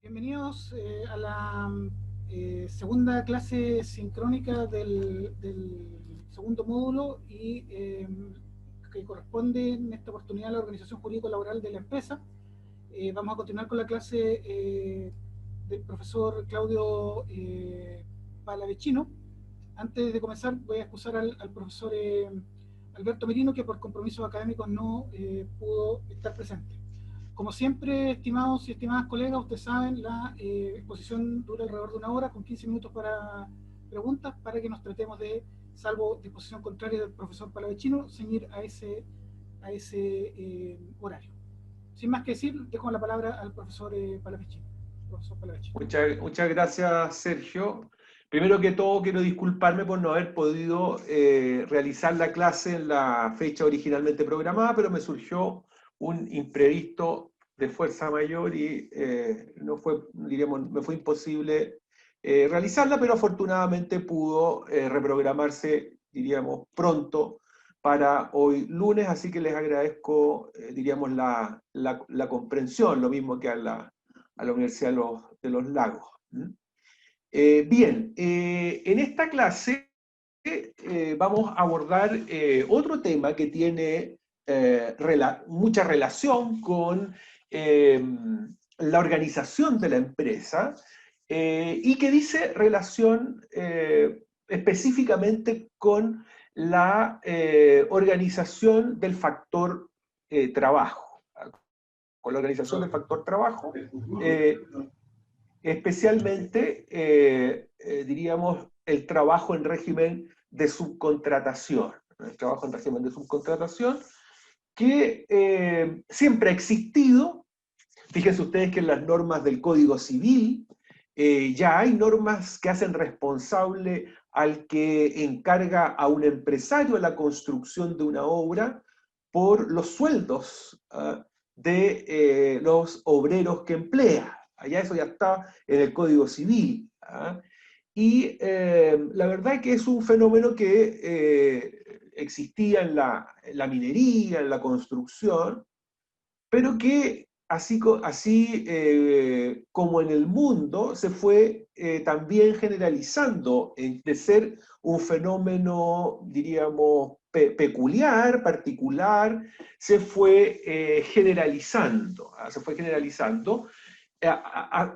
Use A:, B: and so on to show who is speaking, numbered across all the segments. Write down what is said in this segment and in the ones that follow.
A: Bienvenidos a la segunda clase sincrónica del segundo módulo y que corresponde en esta oportunidad a la organización jurídico-laboral de la empresa. Vamos a continuar con la clase del profesor Claudio Palavecino. Antes de comenzar voy a excusar al profesor Alberto Merino, que por compromisos académicos no pudo estar presente. Como siempre, estimados y estimadas colegas, ustedes saben, la exposición dura alrededor de 1 hora, con 15 minutos para preguntas, para que nos tratemos de, salvo disposición contraria del profesor Palavecino, ceñir a ese horario. Sin más que decir, dejo la palabra al profesor Palavecino. Profesor Palavecino.
B: Muchas gracias, Sergio. Primero que todo, quiero disculparme por no haber podido realizar la clase en la fecha originalmente programada, pero me surgió un imprevisto de fuerza mayor y no fue, diríamos, me fue imposible realizarla, pero afortunadamente pudo reprogramarse, diríamos, pronto para hoy lunes, así que les agradezco, diríamos, la comprensión, lo mismo que a la Universidad de los Lagos. Bien, en esta clase vamos a abordar otro tema que tiene mucha relación con la organización de la empresa y que dice relación específicamente con la organización del factor trabajo. Con la organización del factor trabajo, especialmente, diríamos, el trabajo en régimen de subcontratación. El trabajo en régimen de subcontratación que siempre ha existido. Fíjense ustedes que en las normas del Código Civil ya hay normas que hacen responsable al que encarga a un empresario la construcción de una obra por los sueldos de los obreros que emplea. Allá eso ya está en el Código Civil. Y la verdad es que es un fenómeno que existía en la minería, en la construcción, pero que así como en el mundo se fue también generalizando de ser un fenómeno, diríamos, peculiar, particular, se fue generalizando,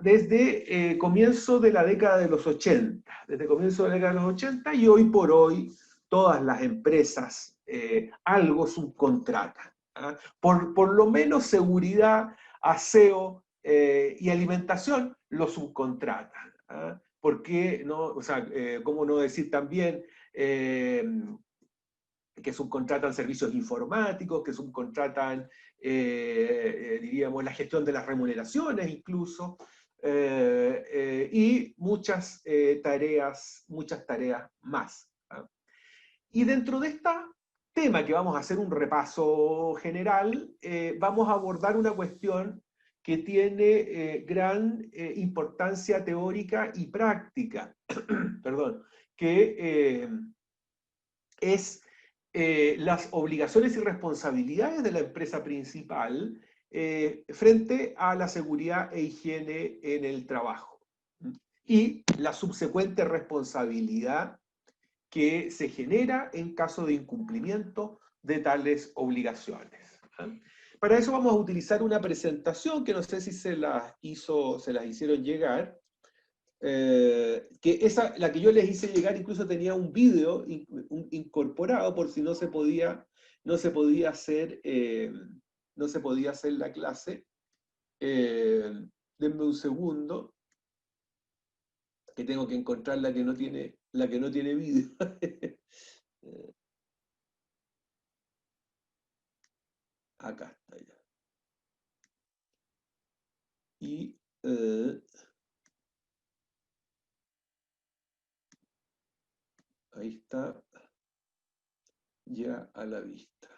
B: desde comienzo de la década de los 80, desde comienzo de la década de los 80, y hoy por hoy todas las empresas algo subcontratan. Por lo menos seguridad, aseo y alimentación lo subcontratan. ¿Por qué no? O sea, ¿cómo no decir también que subcontratan servicios informáticos, que subcontratan, diríamos, la gestión de las remuneraciones incluso, y muchas tareas más? Y dentro de este tema que vamos a hacer un repaso general, vamos a abordar una cuestión que tiene gran importancia teórica y práctica, perdón, que es las obligaciones y responsabilidades de la empresa principal frente a la seguridad e higiene en el trabajo y la subsecuente responsabilidad que se genera en caso de incumplimiento de tales obligaciones. Para eso vamos a utilizar una presentación que no sé si se las hicieron llegar, la que yo les hice llegar incluso tenía un vídeo incorporado por si no se podía hacer la clase. Denme un segundo, que tengo que encontrar la que no tiene vídeo. Acá está ya. Y ahí está ya a la vista.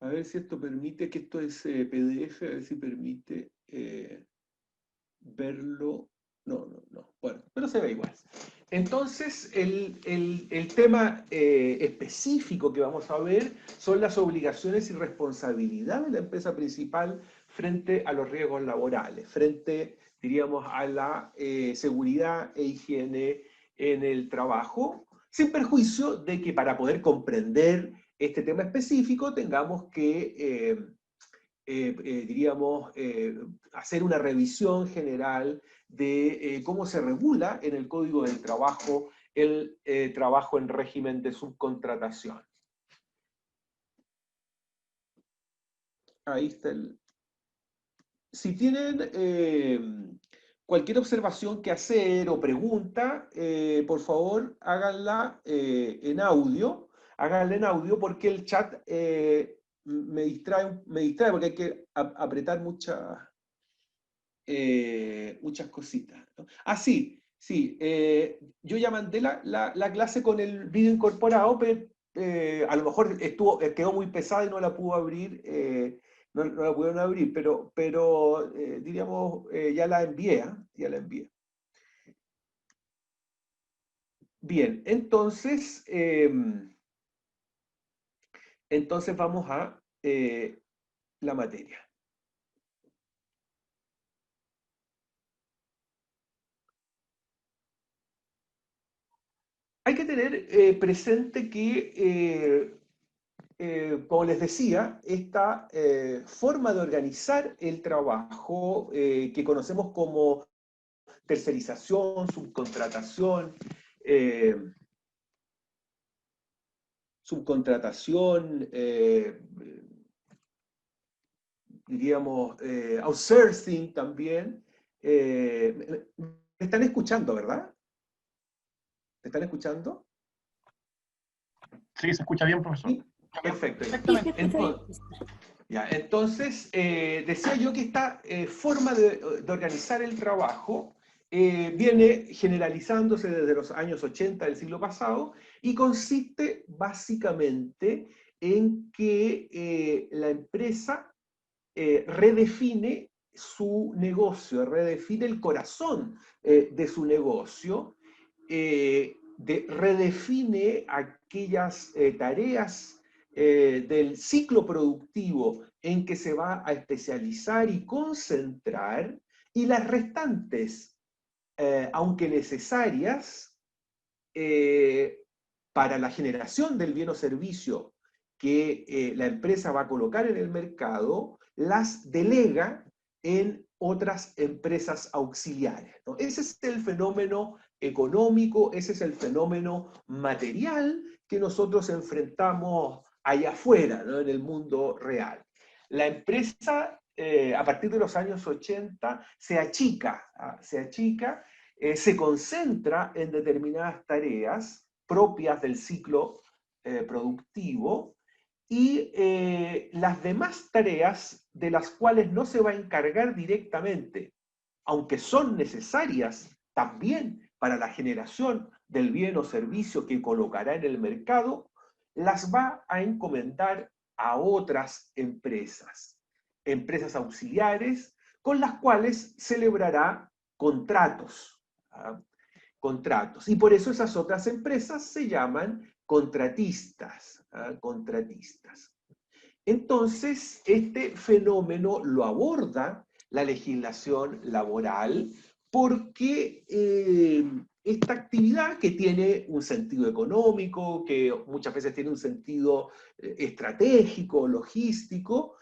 B: A ver si esto permite, que esto es PDF, a ver si permite verlo. No, no, no. Bueno, pero se ve igual. Entonces, el tema específico que vamos a ver son las obligaciones y responsabilidades de la empresa principal frente a los riesgos laborales, frente, diríamos, a la seguridad e higiene en el trabajo, sin perjuicio de que para poder comprender este tema específico tengamos que diríamos, hacer una revisión general de cómo se regula en el Código del Trabajo el trabajo en régimen de subcontratación. Ahí está el... Si tienen cualquier observación que hacer o pregunta, por favor, háganla en audio porque el chat me distrae porque hay que apretar muchas cositas, ¿no? Ah, sí, sí. Yo ya mandé la clase con el vídeo incorporado, pero a lo mejor quedó muy pesada y no la pudo abrir, no la pudieron abrir, pero diríamos, ya la envié, ¿ah? Ya la envié. Bien, entonces vamos a la materia. Hay que tener presente que, como les decía, esta forma de organizar el trabajo que conocemos como tercerización, eh, subcontratación, diríamos, outsourcing también. Me están escuchando, ¿verdad? ¿Me están escuchando?
C: Sí, se escucha bien, profesor.
B: Sí, perfecto.
A: Perfectamente.
B: Entonces, decía yo que esta forma de organizar el trabajo viene generalizándose desde los años 80 del siglo pasado y consiste básicamente en que la empresa redefine su negocio, redefine el corazón de su negocio, redefine aquellas tareas del ciclo productivo en que se va a especializar y concentrar, y las restantes, aunque necesarias, para la generación del bien o servicio que la empresa va a colocar en el mercado, las delega en otras empresas auxiliares, ¿no? Ese es el fenómeno económico, ese es el fenómeno material que nosotros enfrentamos allá afuera, ¿no? En el mundo real. La empresa, a partir de los años 80, se achica, se concentra en determinadas tareas propias del ciclo productivo, y las demás tareas de las cuales no se va a encargar directamente, aunque son necesarias también para la generación del bien o servicio que colocará en el mercado, las va a encomendar a otras empresas auxiliares, con las cuales celebrará contratos. ¿Ah? Contratos. Y por eso esas otras empresas se llaman contratistas. ¿Ah? Contratistas. Entonces, este fenómeno lo aborda la legislación laboral porque esta actividad, que tiene un sentido económico, que muchas veces tiene un sentido estratégico, logístico,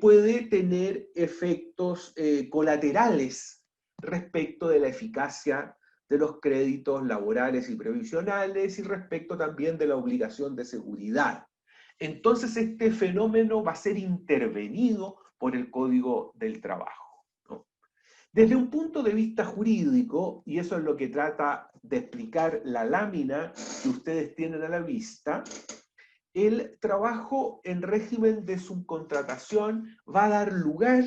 B: puede tener efectos colaterales respecto de la eficacia de los créditos laborales y previsionales y respecto también de la obligación de seguridad. Entonces este fenómeno va a ser intervenido por el Código del Trabajo, ¿no? Desde un punto de vista jurídico, y eso es lo que trata de explicar la lámina que ustedes tienen a la vista, el trabajo en régimen de subcontratación va a dar lugar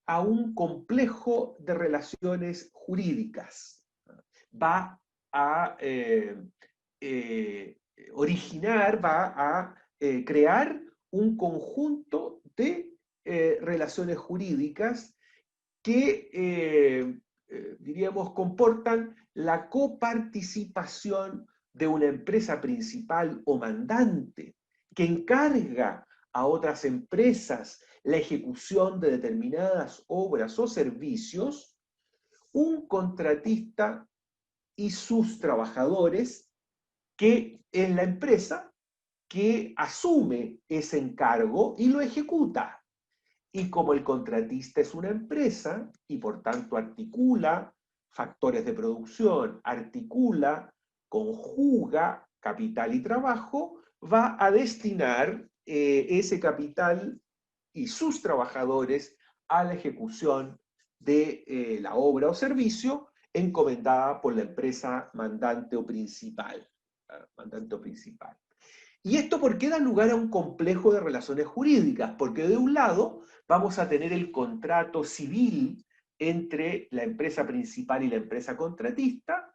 B: a un complejo de relaciones jurídicas. Va a originar, va a crear un conjunto de relaciones jurídicas que, diríamos, comportan la coparticipación de una empresa principal o mandante que encarga a otras empresas la ejecución de determinadas obras o servicios, un contratista y sus trabajadores, que es la empresa que asume ese encargo y lo ejecuta. Y como el contratista es una empresa y por tanto articula factores de producción, articula, conjuga capital y trabajo, va a destinar ese capital y sus trabajadores a la ejecución de la obra o servicio encomendada por la empresa mandante o principal. Mandante o principal. ¿Y esto por qué da lugar a un complejo de relaciones jurídicas? Porque de un lado vamos a tener el contrato civil entre la empresa principal y la empresa contratista.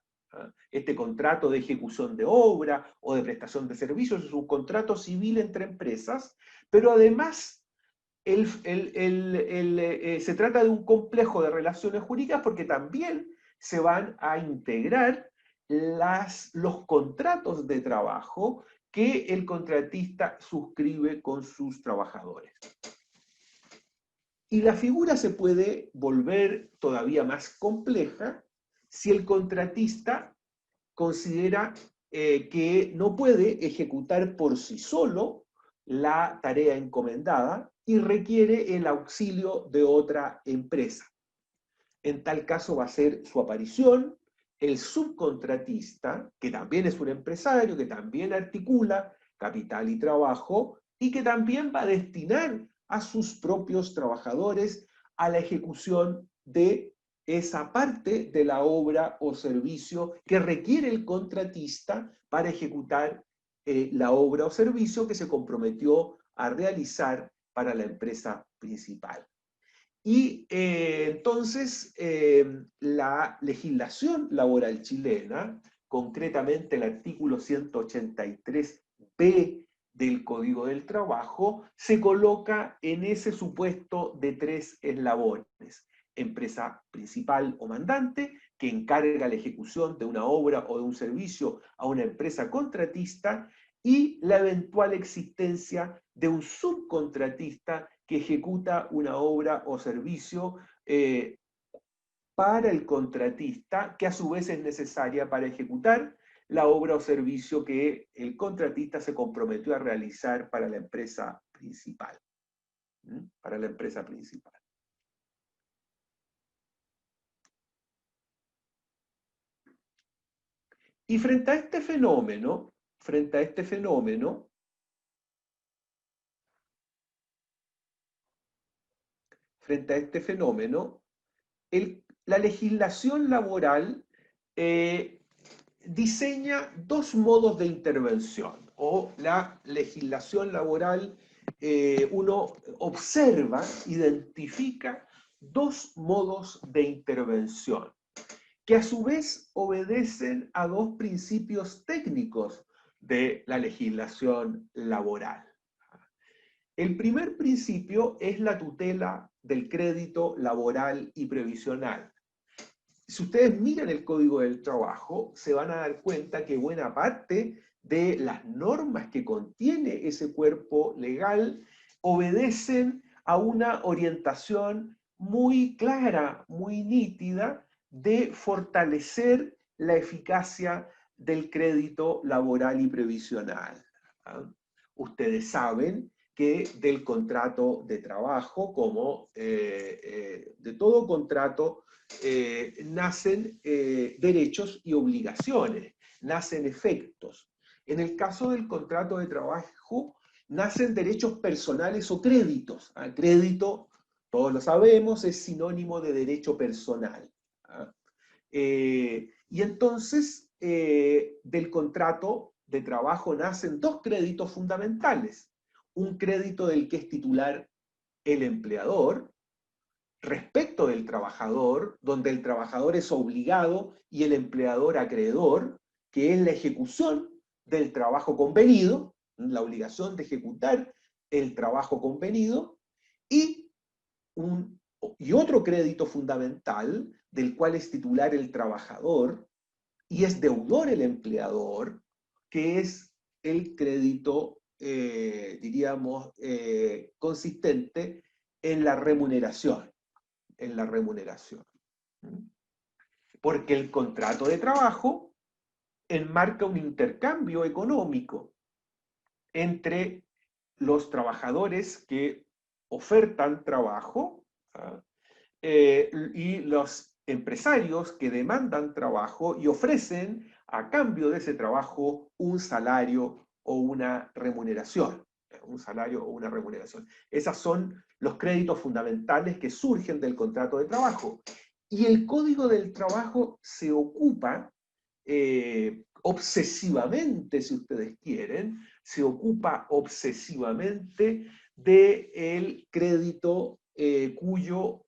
B: Este contrato de ejecución de obra o de prestación de servicios es un contrato civil entre empresas, pero además se trata de un complejo de relaciones jurídicas porque también se van a integrar los contratos de trabajo que el contratista suscribe con sus trabajadores. Y la figura se puede volver todavía más compleja si el contratista considera que no puede ejecutar por sí solo la tarea encomendada y requiere el auxilio de otra empresa. En tal caso va a ser su aparición el subcontratista, que también es un empresario, que también articula capital y trabajo, y que también va a destinar a sus propios trabajadores a la ejecución de esa parte de la obra o servicio que requiere el contratista para ejecutar la obra o servicio que se comprometió a realizar para la empresa principal. Y entonces la legislación laboral chilena, concretamente el artículo 183b del Código del Trabajo, se coloca en ese supuesto de 3 eslabones. Empresa principal o mandante, que encarga la ejecución de una obra o de un servicio a una empresa contratista, y la eventual existencia de un subcontratista que ejecuta una obra o servicio para el contratista, que a su vez es necesaria para ejecutar la obra o servicio que el contratista se comprometió a realizar para la empresa principal. Para la empresa principal. Y frente a este fenómeno, la legislación laboral diseña dos modos de intervención, o la legislación laboral, uno observa, identifica dos modos de intervención, que a su vez obedecen a dos principios técnicos de la legislación laboral. El primer principio es la tutela del crédito laboral y previsional. Si ustedes miran el Código del Trabajo, se van a dar cuenta que buena parte de las normas que contiene ese cuerpo legal obedecen a una orientación muy clara, muy nítida, de fortalecer la eficacia del crédito laboral y previsional. Ustedes saben que del contrato de trabajo, como de todo contrato, nacen derechos y obligaciones, nacen efectos. En el caso del contrato de trabajo, nacen derechos personales o créditos. Crédito, todos lo sabemos, es sinónimo de derecho personal. Y entonces, del contrato de trabajo nacen dos créditos fundamentales. Un crédito del que es titular el empleador, respecto del trabajador, donde el trabajador es obligado y el empleador acreedor, que es la ejecución del trabajo convenido, la obligación de ejecutar el trabajo convenido, y, y otro crédito fundamental, del cual es titular el trabajador, y es deudor el empleador, que es el crédito, diríamos, consistente en la remuneración, en la remuneración. Porque el contrato de trabajo enmarca un intercambio económico entre los trabajadores que ofertan trabajo, ¿ah? Y los empresarios que demandan trabajo y ofrecen a cambio de ese trabajo un salario o una remuneración. Un salario o una remuneración. Esos son los créditos fundamentales que surgen del contrato de trabajo. Y el Código del Trabajo se ocupa obsesivamente, si ustedes quieren, se ocupa obsesivamente del crédito cuyo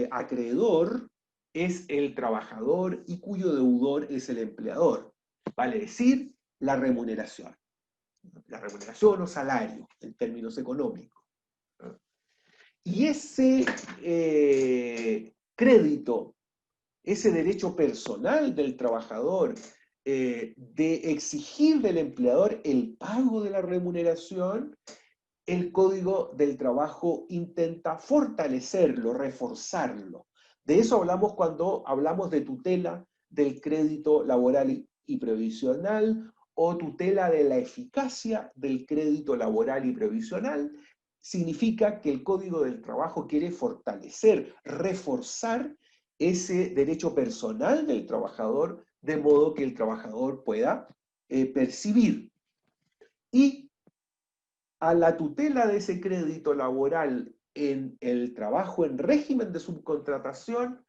B: acreedor es el trabajador y cuyo deudor es el empleador. Vale decir, la remuneración. La remuneración o salario, en términos económicos. Y ese crédito, ese derecho personal del trabajador de exigir del empleador el pago de la remuneración, el Código del Trabajo intenta fortalecerlo, reforzarlo. De eso hablamos cuando hablamos de tutela del crédito laboral y previsional, o tutela de la eficacia del crédito laboral y previsional. Significa que el Código del Trabajo quiere fortalecer, reforzar ese derecho personal del trabajador, de modo que el trabajador pueda percibir. Y a la tutela de ese crédito laboral en el trabajo en régimen de subcontratación,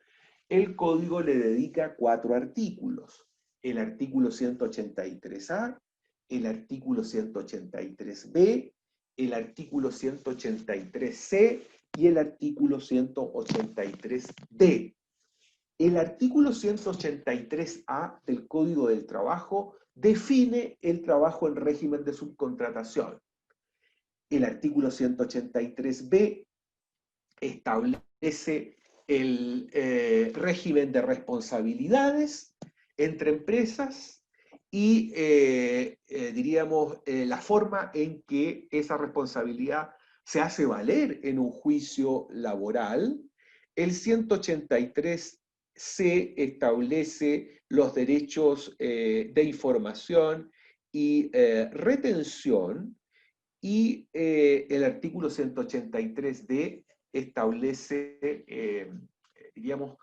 B: el Código le dedica 4 artículos. El artículo 183A, el artículo 183B, el artículo 183C y el artículo 183D. El artículo 183A del Código del Trabajo define el trabajo en régimen de subcontratación. El artículo 183b establece el régimen de responsabilidades entre empresas y, diríamos, la forma en que esa responsabilidad se hace valer en un juicio laboral. El 183c establece los derechos de información y retención. Y el artículo 183d establece, diríamos,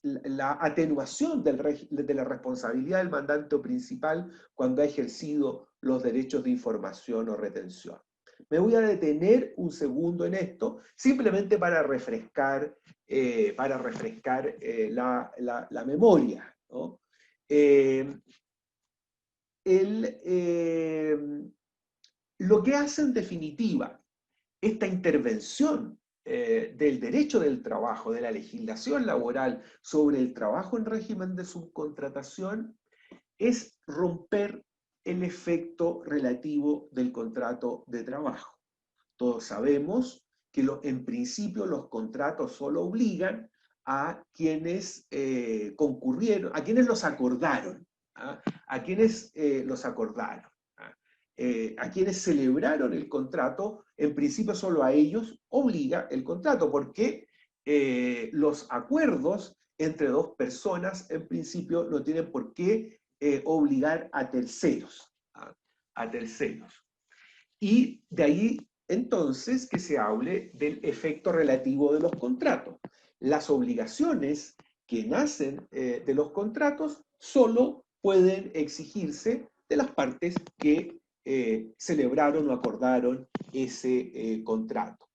B: la atenuación de la responsabilidad del mandante principal cuando ha ejercido los derechos de información o retención. Me voy a detener un segundo en esto, simplemente para refrescar la memoria, ¿no? Lo que hace en definitiva esta intervención del derecho del trabajo, de la legislación laboral sobre el trabajo en régimen de subcontratación, es romper el efecto relativo del contrato de trabajo. Todos sabemos que en principio los contratos solo obligan a quienes concurrieron, a quienes los acordaron. A quienes los acordaron, a quienes celebraron el contrato, en principio solo a ellos obliga el contrato, porque los acuerdos entre dos personas en principio no tienen por qué obligar a terceros, a terceros. Y de ahí entonces que se hable del efecto relativo de los contratos. Las obligaciones que nacen de los contratos solo pueden exigirse de las partes que celebraron o acordaron ese contrato.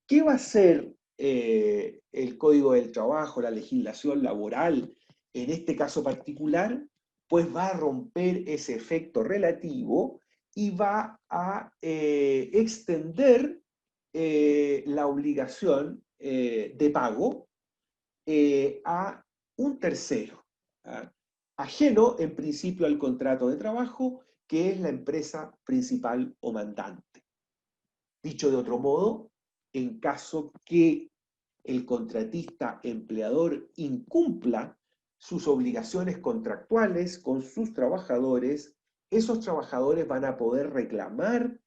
B: ¿Qué va a hacer el Código del Trabajo, la legislación laboral, en este caso particular? Pues va a romper ese efecto relativo y va a extender la obligación de pago a un tercero, ¿ah? Ajeno en principio al contrato de trabajo, que es la empresa principal o mandante. Dicho de otro modo, en caso que el contratista empleador incumpla sus obligaciones contractuales con sus trabajadores, esos trabajadores van a poder reclamar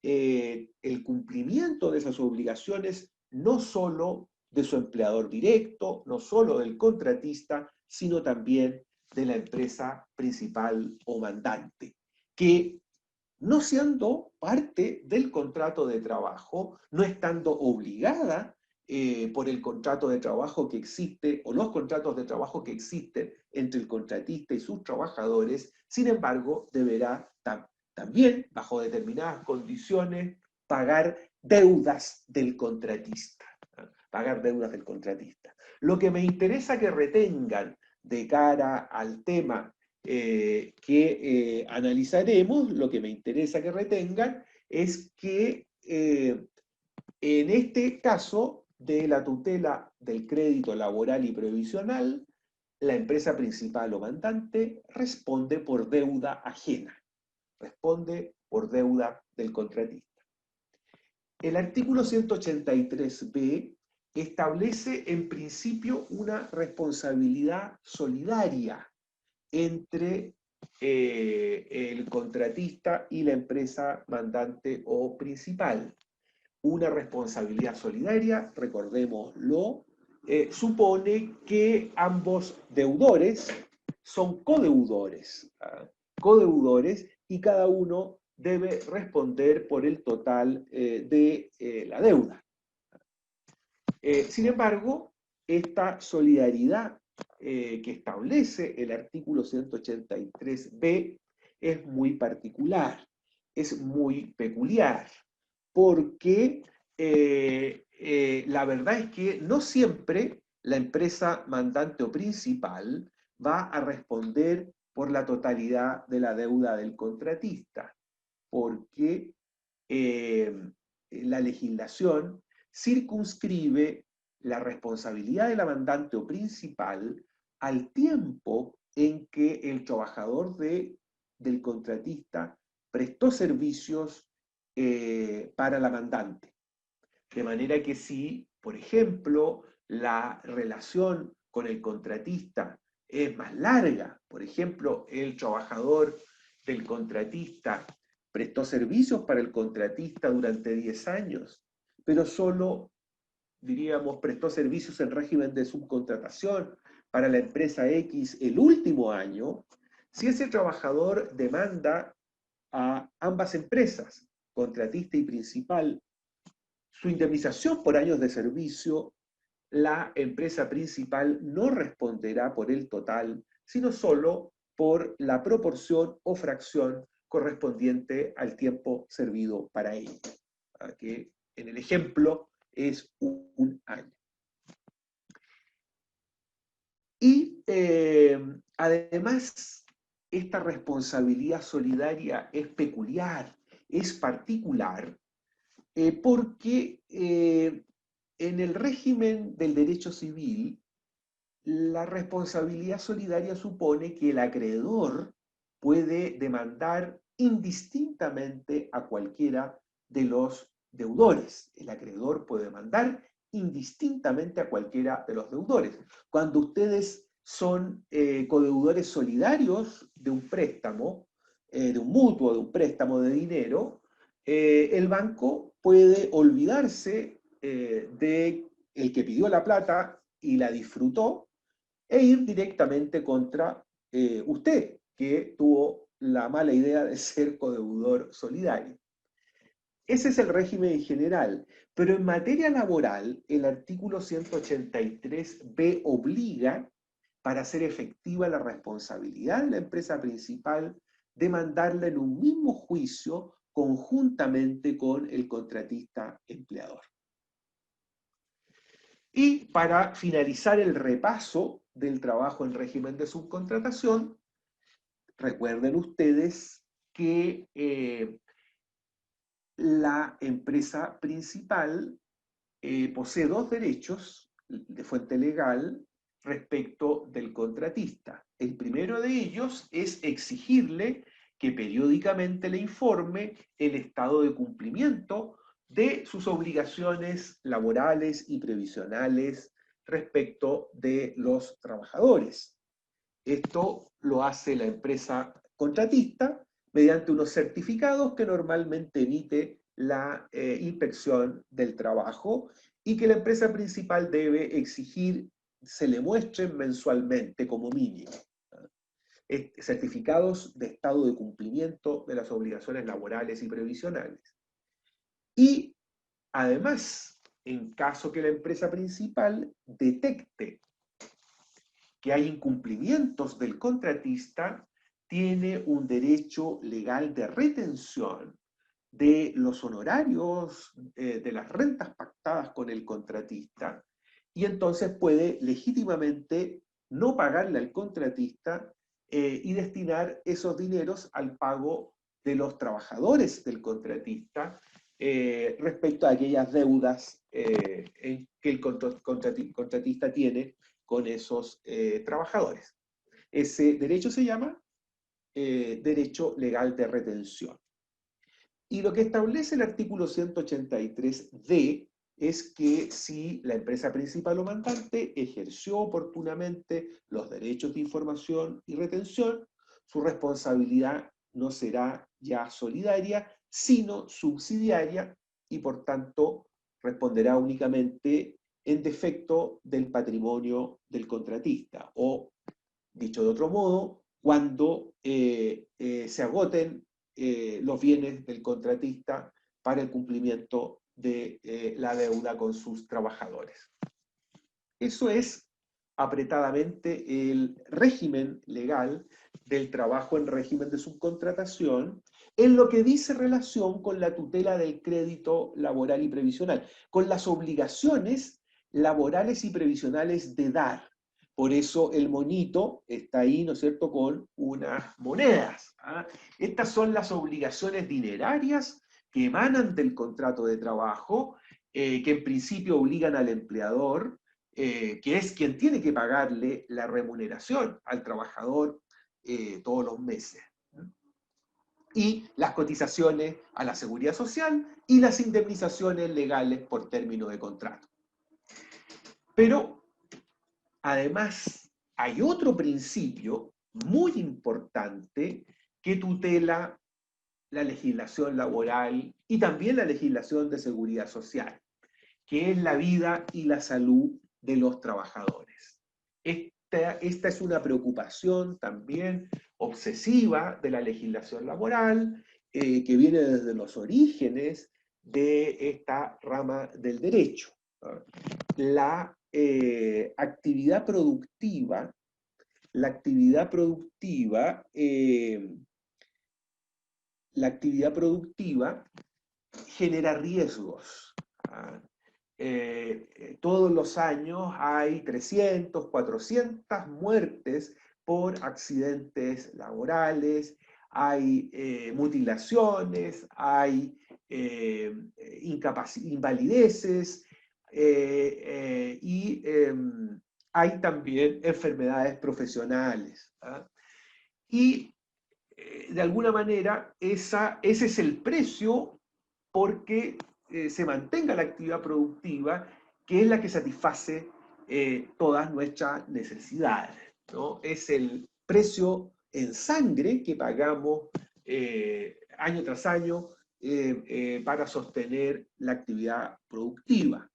B: el cumplimiento de esas obligaciones no solo de su empleador directo, no solo del contratista, sino también de la empresa principal o mandante, que no siendo parte del contrato de trabajo, no estando obligada por el contrato de trabajo que existe o los contratos de trabajo que existen entre el contratista y sus trabajadores, sin embargo, deberá también, bajo determinadas condiciones, pagar deudas del contratista. Pagar deudas del contratista. Lo que me interesa que retengan de cara al tema que analizaremos, lo que me interesa que retengan es que en este caso de la tutela del crédito laboral y previsional, la empresa principal o mandante responde por deuda ajena, responde por deuda del contratista. El artículo 183b establece en principio una responsabilidad solidaria entre el contratista y la empresa mandante o principal. Una responsabilidad solidaria, recordémoslo, supone que ambos deudores son codeudores, codeudores, y cada uno debe responder por el total de la deuda. Sin embargo, esta solidaridad que establece el artículo 183b es muy particular, es muy peculiar, porque la verdad es que no siempre la empresa mandante o principal va a responder por la totalidad de la deuda del contratista, porque la legislación circunscribe la responsabilidad de la mandante o principal al tiempo en que el trabajador del contratista prestó servicios para la mandante. De manera que si, por ejemplo, la relación con el contratista es más larga, por ejemplo, el trabajador del contratista prestó servicios para el contratista durante 10 años, pero solo, diríamos, prestó servicios en régimen de subcontratación para la empresa X el último año, si ese trabajador demanda a ambas empresas, contratista y principal, su indemnización por años de servicio, la empresa principal no responderá por el total, sino solo por la proporción o fracción correspondiente al tiempo servido para ella, que en el ejemplo es un año. Y además, esta responsabilidad solidaria es peculiar, es particular, porque en el régimen del derecho civil, la responsabilidad solidaria supone que el acreedor puede demandar indistintamente a cualquiera de los deudores. El acreedor puede demandar indistintamente a cualquiera de los deudores. Cuando ustedes son codeudores solidarios de un préstamo, de un mutuo, de un préstamo de dinero, el banco puede olvidarse de el que pidió la plata y la disfrutó e ir directamente contra usted, que tuvo la mala idea de ser codeudor solidario. Ese es el régimen en general, pero en materia laboral, el artículo 183b obliga, para hacer efectiva la responsabilidad de la empresa principal, demandarla en un mismo juicio conjuntamente con el contratista empleador. Y para finalizar el repaso del trabajo en régimen de subcontratación, recuerden ustedes que la empresa principal posee dos derechos de fuente legal respecto del contratista. El primero de ellos es exigirle que periódicamente le informe el estado de cumplimiento de sus obligaciones laborales y previsionales respecto de los trabajadores. Esto lo hace la empresa contratista mediante unos certificados que normalmente emite la inspección del trabajo y que la empresa principal debe exigir se le muestren mensualmente como mínimo. Certificados de estado de cumplimiento de las obligaciones laborales y previsionales. Y además, en caso que la empresa principal detecte que hay incumplimientos del contratista, tiene un derecho legal de retención de los honorarios, de las rentas pactadas con el contratista, y entonces puede legítimamente no pagarle al contratista y destinar esos dineros al pago de los trabajadores del contratista respecto a aquellas deudas que el contratista tiene con esos trabajadores. Ese derecho se llama derecho legal de retención. Y lo que establece el artículo 183D es que si la empresa principal o mandante ejerció oportunamente los derechos de información y retención, su responsabilidad no será ya solidaria, sino subsidiaria, y por tanto responderá únicamente en defecto del patrimonio del contratista, o, dicho de otro modo, cuando se agoten los bienes del contratista para el cumplimiento de la deuda con sus trabajadores. Eso es apretadamente el régimen legal del trabajo en régimen de subcontratación, en lo que dice relación con la tutela del crédito laboral y previsional, con las obligaciones laborales y previsionales de dar. Por eso el monito está ahí, ¿no es cierto?, con unas monedas. ¿Ah? Estas son las obligaciones dinerarias que emanan del contrato de trabajo, que en principio obligan al empleador, que es quien tiene que pagarle la remuneración al trabajador todos los meses. Y las cotizaciones a la seguridad social y las indemnizaciones legales por término de contrato. Pero, además, hay otro principio muy importante que tutela la legislación laboral y también la legislación de seguridad social, que es la vida y la salud de los trabajadores. Esta es una preocupación también obsesiva de la legislación laboral, que viene desde los orígenes de esta rama del derecho. La actividad productiva, la actividad productiva genera riesgos. Todos los años hay 300, 400 muertes por accidentes laborales, hay mutilaciones, hay invalideces y hay también enfermedades profesionales. ¿Ah? Y de alguna manera ese es el precio porque se mantenga la actividad productiva, que es la que satisface todas nuestras necesidades, ¿no? Es el precio en sangre que pagamos año tras año para sostener la actividad productiva.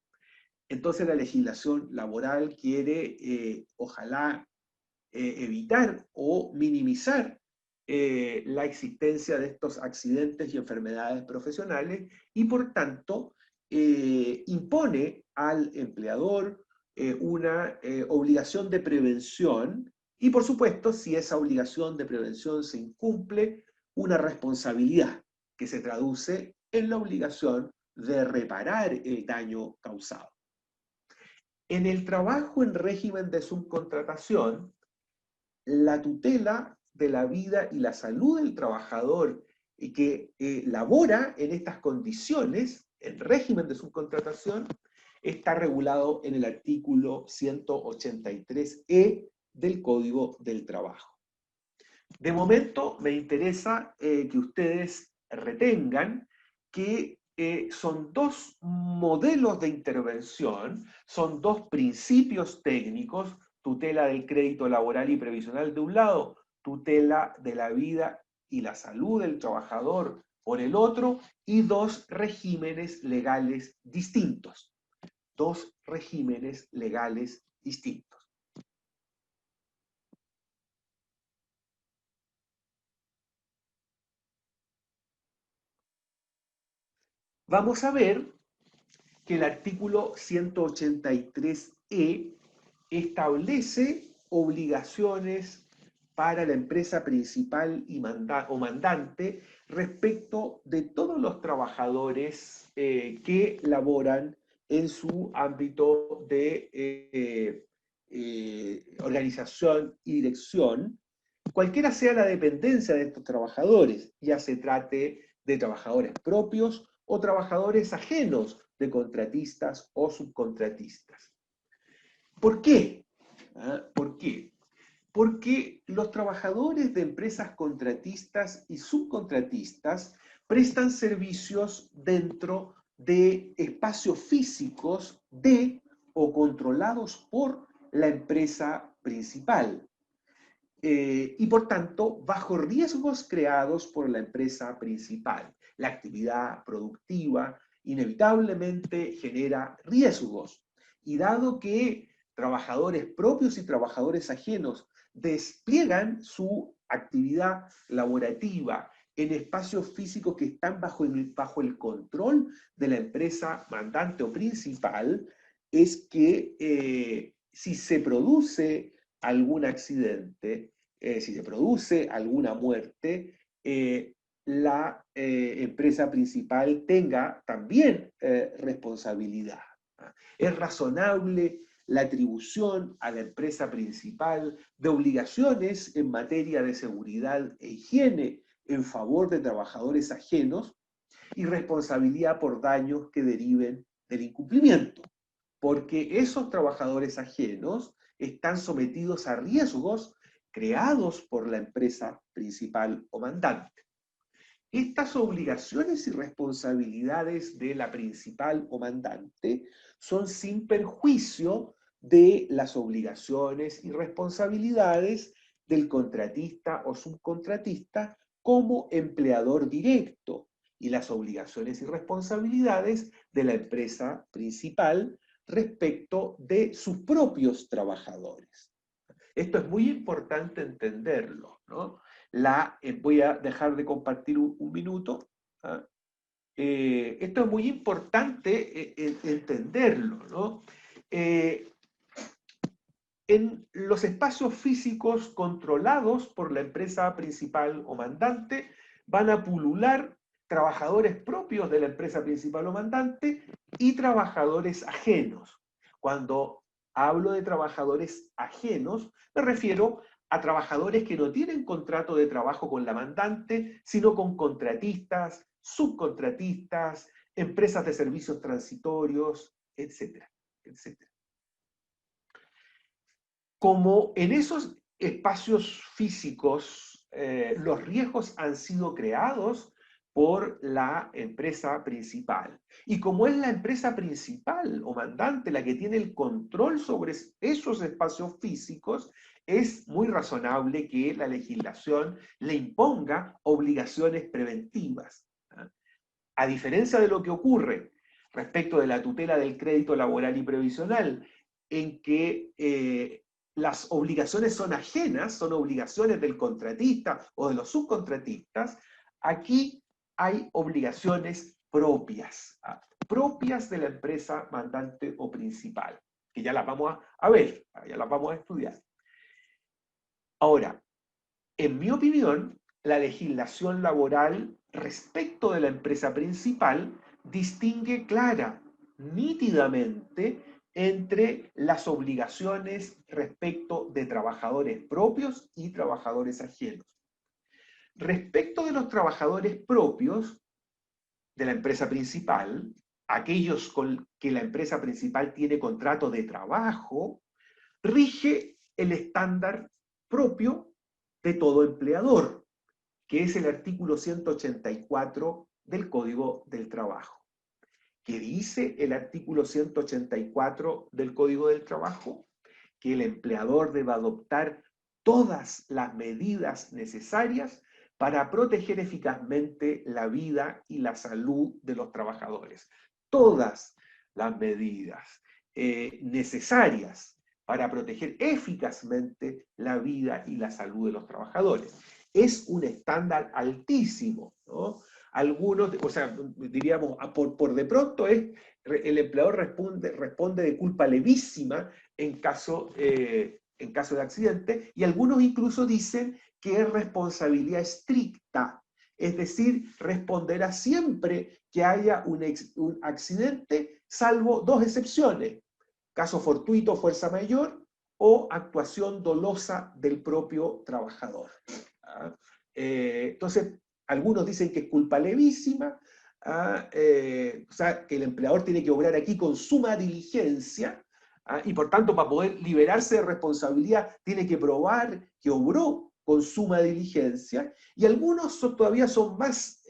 B: Entonces la legislación laboral quiere, ojalá, evitar o minimizar la existencia de estos accidentes y enfermedades profesionales y por tanto impone al empleador una obligación de prevención y por supuesto si esa obligación de prevención se incumple, una responsabilidad que se traduce en la obligación de reparar el daño causado. En el trabajo en régimen de subcontratación, la tutela de la vida y la salud del trabajador y que labora en estas condiciones, en régimen de subcontratación, está regulado en el artículo 183E del Código del Trabajo. De momento me interesa que ustedes retengan que son dos modelos de intervención, son dos principios técnicos, tutela del crédito laboral y previsional de un lado, tutela de la vida y la salud del trabajador por el otro, y dos regímenes legales distintos. Dos regímenes legales distintos. Vamos a ver que el artículo 183E establece obligaciones para la empresa principal y o mandante respecto de todos los trabajadores que laboran en su ámbito de organización y dirección, cualquiera sea la dependencia de estos trabajadores, ya se trate de trabajadores propios o trabajadores ajenos de contratistas o subcontratistas. ¿Por qué? ¿Por qué? Porque los trabajadores de empresas contratistas y subcontratistas prestan servicios dentro de espacios físicos de o controlados por la empresa principal. Y por tanto, bajo riesgos creados por la empresa principal. La actividad productiva inevitablemente genera riesgos. Y dado que trabajadores propios y trabajadores ajenos despliegan su actividad laborativa en espacios físicos que están bajo el control de la empresa mandante o principal, es que si se produce algún accidente, si se produce alguna muerte, la empresa principal tenga también responsabilidad. Es razonable la atribución a la empresa principal de obligaciones en materia de seguridad e higiene en favor de trabajadores ajenos y responsabilidad por daños que deriven del incumplimiento, porque esos trabajadores ajenos están sometidos a riesgos creados por la empresa principal o mandante. Estas obligaciones y responsabilidades de la principal o mandante son sin perjuicio de las obligaciones y responsabilidades del contratista o subcontratista como empleador directo y las obligaciones y responsabilidades de la empresa principal respecto de sus propios trabajadores. Esto es muy importante entenderlo, ¿no? Voy a dejar de compartir un minuto. ¿Ah? Esto es muy importante entenderlo, ¿no? En los espacios físicos controlados por la empresa principal o mandante van a pulular trabajadores propios de la empresa principal o mandante y trabajadores ajenos. Cuando hablo de trabajadores ajenos, me refiero a trabajadores que no tienen contrato de trabajo con la mandante, sino con contratistas, subcontratistas, empresas de servicios transitorios, etcétera, etcétera. Como en esos espacios físicos los riesgos han sido creados por la empresa principal. Y como es la empresa principal o mandante la que tiene el control sobre esos espacios físicos, es muy razonable que la legislación le imponga obligaciones preventivas. A diferencia de lo que ocurre respecto de la tutela del crédito laboral y previsional, en que las obligaciones son ajenas, son obligaciones del contratista o de los subcontratistas, aquí hay obligaciones propias, propias de la empresa mandante o principal, que ya las vamos a ver, ya las vamos a estudiar. Ahora, en mi opinión, la legislación laboral respecto de la empresa principal distingue clara, nítidamente, entre las obligaciones respecto de trabajadores propios y trabajadores ajenos. Respecto de los trabajadores propios de la empresa principal, aquellos con que la empresa principal tiene contrato de trabajo, rige el estándar propio de todo empleador, que es el artículo 184 del Código del Trabajo. ¿Qué dice el artículo 184 del Código del Trabajo? Que el empleador debe adoptar todas las medidas necesarias para proteger eficazmente la vida y la salud de los trabajadores. Todas las medidas necesarias para proteger eficazmente la vida y la salud de los trabajadores. Es un estándar altísimo, ¿no? Algunos, o sea, diríamos, por de pronto el empleador responde de culpa levísima en caso de accidente, y algunos incluso dicen que es responsabilidad estricta, es decir, responderá siempre que haya un accidente, salvo dos excepciones: caso fortuito, fuerza mayor, o actuación dolosa del propio trabajador. ¿Ah? Entonces, algunos dicen que es culpa levísima, o sea, que el empleador tiene que obrar aquí con suma diligencia, y por tanto, para poder liberarse de responsabilidad, tiene que probar que obró con suma diligencia, y algunos todavía son más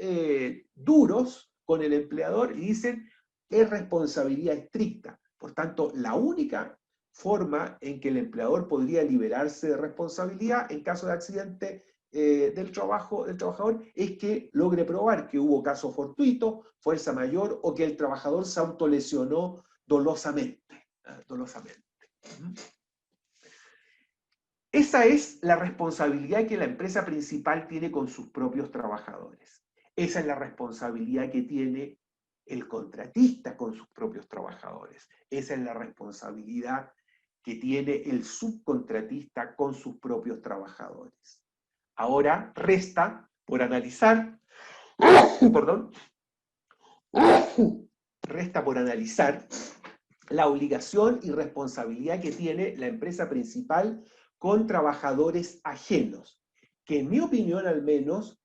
B: duros con el empleador y dicen que es responsabilidad estricta. Por tanto, la única forma en que el empleador podría liberarse de responsabilidad en caso de accidente del trabajador es que logre probar que hubo caso fortuito, fuerza mayor, o que el trabajador se autolesionó dolosamente. Dolosamente. Esa es la responsabilidad que la empresa principal tiene con sus propios trabajadores. Esa es la responsabilidad que tiene el contratista con sus propios trabajadores. Esa es la responsabilidad que tiene el subcontratista con sus propios trabajadores. Ahora resta por analizar, perdón, resta por analizar la obligación y responsabilidad que tiene la empresa principal con trabajadores ajenos, que en mi opinión al menos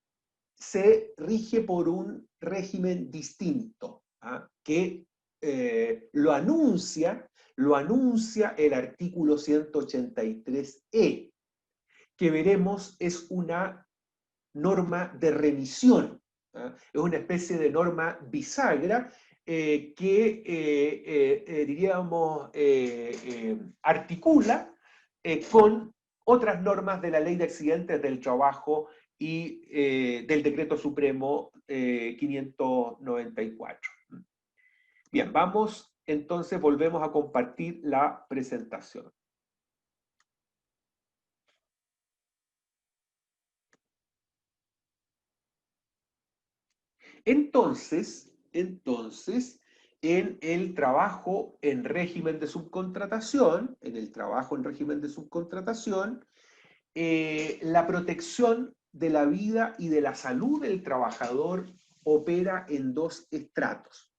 B: se rige por un régimen distinto, que lo anuncia el artículo 183E, que veremos es una norma de remisión, es una especie de norma bisagra que, diríamos, articula con otras normas de la Ley de Accidentes del Trabajo y del Decreto Supremo 594. Bien, vamos entonces, volvemos a compartir la presentación. Entonces, en el trabajo en régimen de subcontratación, la protección de la vida y de la salud del trabajador opera en dos estratos.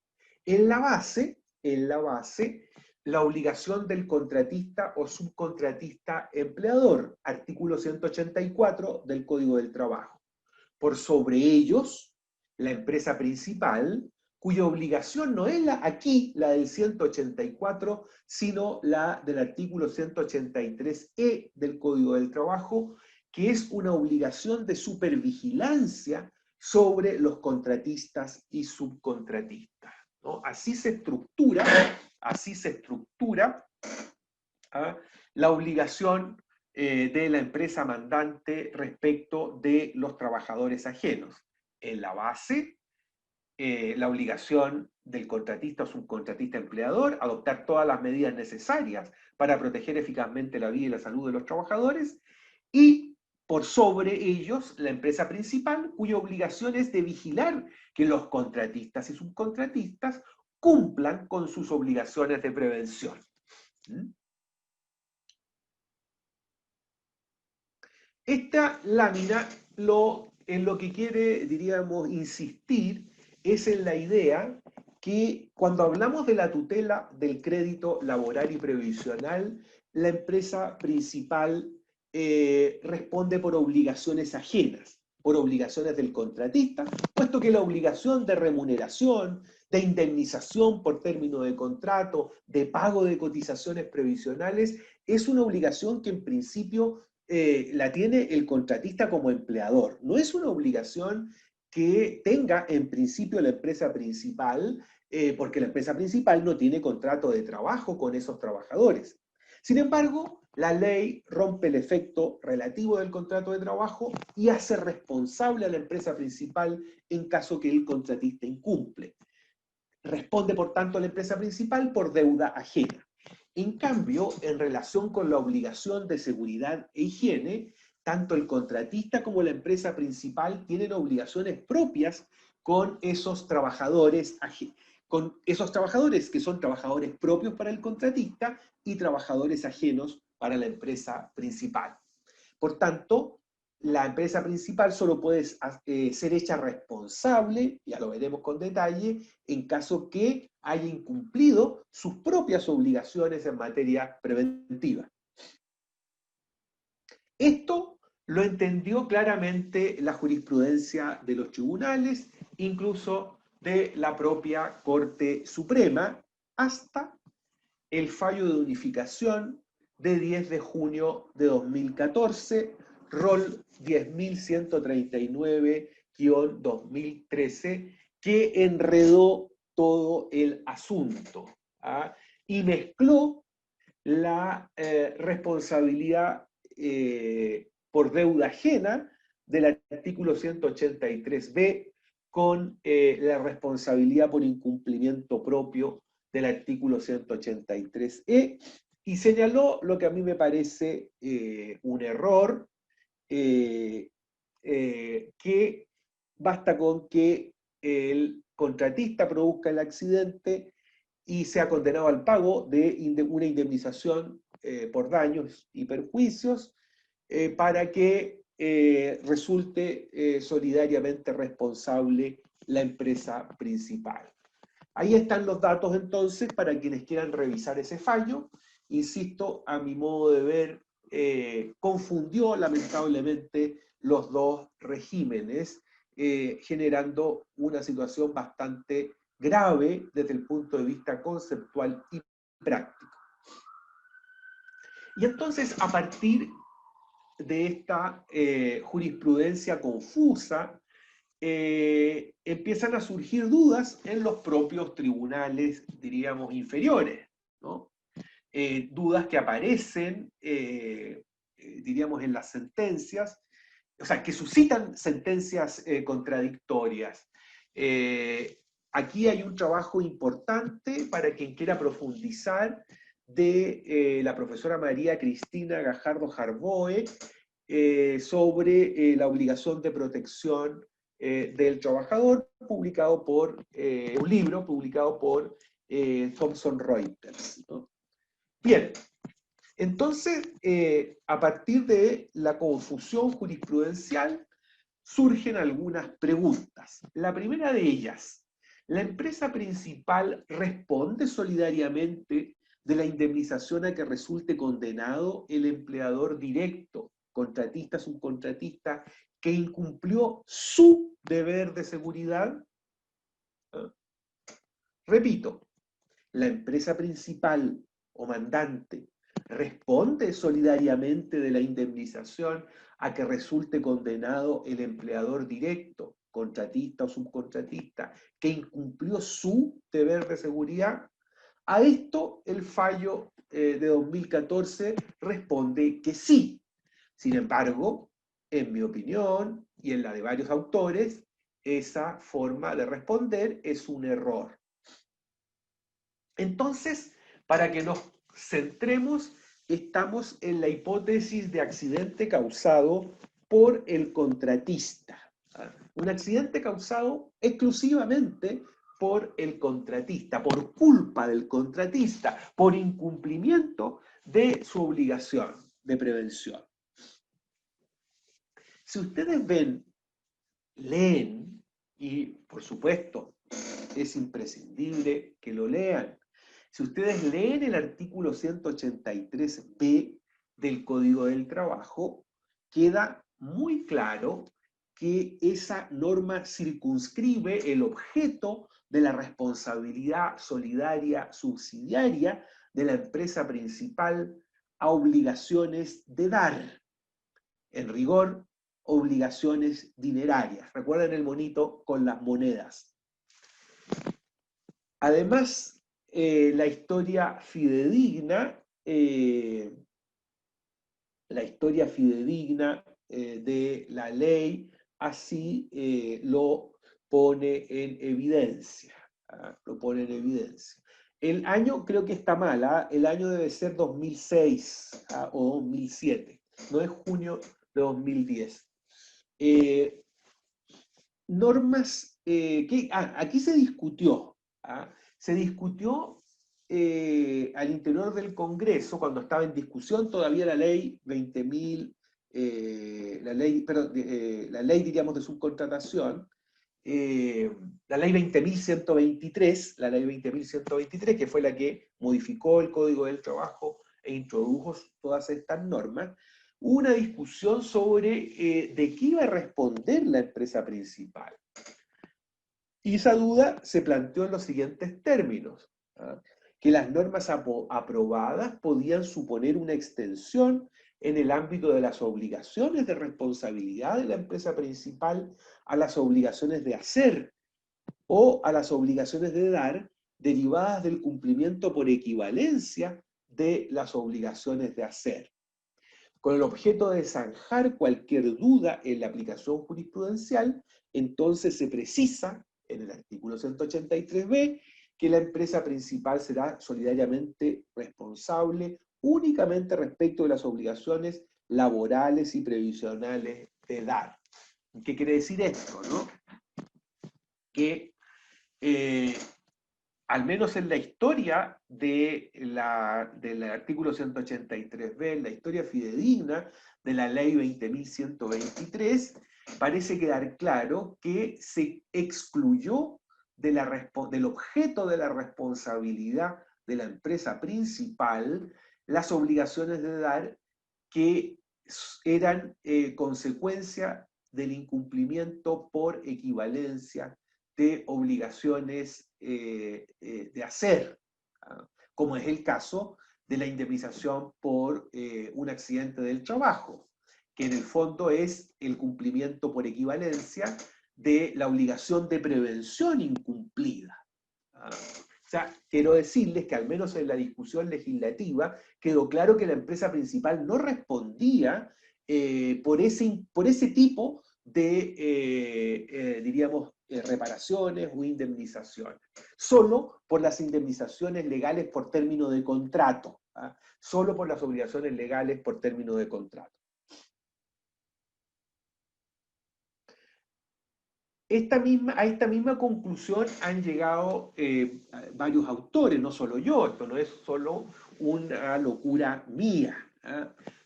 B: En la base, la obligación del contratista o subcontratista empleador, artículo 184 del Código del Trabajo. Por sobre ellos, la empresa principal, cuya obligación no es aquí la del 184, sino la del artículo 183E del Código del Trabajo, que es una obligación de supervigilancia sobre los contratistas y subcontratistas, ¿no? Así se estructura la obligación de la empresa mandante respecto de los trabajadores ajenos. En la base, la obligación del contratista o subcontratista empleador, adoptar todas las medidas necesarias para proteger eficazmente la vida y la salud de los trabajadores, y por sobre ellos, la empresa principal, cuya obligación es de vigilar que los contratistas y subcontratistas cumplan con sus obligaciones de prevención. Esta lámina en lo que quiere, diríamos, insistir es en la idea que cuando hablamos de la tutela del crédito laboral y previsional, la empresa principal responde por obligaciones ajenas, por obligaciones del contratista, puesto que la obligación de remuneración, de indemnización por término de contrato, de pago de cotizaciones previsionales, es una obligación que en principio la tiene el contratista como empleador. No es una obligación que tenga en principio la empresa principal, porque la empresa principal no tiene contrato de trabajo con esos trabajadores. Sin embargo, la ley rompe el efecto relativo del contrato de trabajo y hace responsable a la empresa principal en caso que el contratista incumple. Responde, por tanto, a la empresa principal por deuda ajena. En cambio, en relación con la obligación de seguridad e higiene, tanto el contratista como la empresa principal tienen obligaciones propias con esos trabajadores, que son trabajadores propios para el contratista y trabajadores ajenos para la empresa principal. Por tanto, la empresa principal solo puede ser hecha responsable, ya lo veremos con detalle, en caso que haya incumplido sus propias obligaciones en materia preventiva. Esto lo entendió claramente la jurisprudencia de los tribunales, incluso de la propia Corte Suprema, hasta el fallo de unificación de 10 de junio de 2014, ROL 10.139-2013, que enredó todo el asunto, ¿ah? Y mezcló la responsabilidad por deuda ajena del artículo 183b con la responsabilidad por incumplimiento propio del artículo 183e, y señaló lo que a mí me parece un error, que basta con que el contratista produzca el accidente y sea condenado al pago de una indemnización por daños y perjuicios para que resulte solidariamente responsable la empresa principal. Ahí están los datos entonces para quienes quieran revisar ese fallo. Insisto, a mi modo de ver, confundió lamentablemente los dos regímenes, generando una situación bastante grave desde el punto de vista conceptual y práctico. Y entonces, a partir de esta jurisprudencia confusa, empiezan a surgir dudas en los propios tribunales, diríamos, inferiores, ¿no? Dudas que aparecen, diríamos, en las sentencias, o sea, que suscitan sentencias contradictorias. Aquí hay un trabajo importante para quien quiera profundizar de la profesora María Cristina Gajardo Jarboe sobre la obligación de protección del trabajador, publicado por un libro publicado por Thomson Reuters, ¿no? Bien, entonces, a partir de la confusión jurisprudencial, surgen algunas preguntas. La primera de ellas, ¿la empresa principal responde solidariamente de la indemnización a que resulte condenado el empleador directo, contratista, subcontratista, que incumplió su deber de seguridad? Repito, la empresa principal o mandante responde solidariamente de la indemnización a que resulte condenado el empleador directo, contratista o subcontratista, que incumplió su deber de seguridad. A esto el fallo de 2014 responde que sí. Sin embargo, en mi opinión y en la de varios autores, esa forma de responder es un error. Entonces, para que nos centremos, estamos en la hipótesis de accidente causado por el contratista. Un accidente causado exclusivamente por el contratista, por culpa del contratista, por incumplimiento de su obligación de prevención. Si ustedes leen, y por supuesto es imprescindible que lo lean, si ustedes leen el artículo 183b del Código del Trabajo, queda muy claro que esa norma circunscribe el objeto de la responsabilidad solidaria subsidiaria de la empresa principal a obligaciones de dar, en rigor, obligaciones dinerarias. Recuerden el monito con las monedas. Además, la historia fidedigna de la ley así lo pone en evidencia. Lo pone en evidencia. El año creo que está mal, el año debe ser 2006 o 2007, no es junio de 2010. Normas que aquí se discutió, se discutió al interior del Congreso, cuando estaba en discusión todavía la ley 20.000, la ley, diríamos, de subcontratación, la ley 20.123, la ley 20.123, que fue la que modificó el Código del Trabajo e introdujo todas estas normas. Hubo una discusión sobre de qué iba a responder la empresa principal. Y esa duda se planteó en los siguientes términos, que las normas aprobadas podían suponer una extensión en el ámbito de las obligaciones de responsabilidad de la empresa principal a las obligaciones de hacer o a las obligaciones de dar derivadas del cumplimiento por equivalencia de las obligaciones de hacer, con el objeto de zanjar cualquier duda en la aplicación jurisprudencial. Entonces se precisa en el artículo 183b que la empresa principal será solidariamente responsable únicamente respecto de las obligaciones laborales y previsionales de dar. ¿Qué quiere decir esto, no? Que al menos en la historia del artículo 183b, en la historia fidedigna de la ley 20.123, parece quedar claro que se excluyó del objeto de la responsabilidad de la empresa principal las obligaciones de dar que eran consecuencia del incumplimiento por equivalencia de obligaciones de hacer, como es el caso de la indemnización por un accidente del trabajo, que en el fondo es el cumplimiento por equivalencia de la obligación de prevención incumplida. O sea, quiero decirles que al menos en la discusión legislativa quedó claro que la empresa principal no respondía por ese tipo de, diríamos, reparaciones o indemnizaciones, solo por las indemnizaciones legales por término de contrato, solo por las obligaciones legales por término de contrato. A esta misma conclusión han llegado varios autores, no solo yo, esto no es solo una locura mía.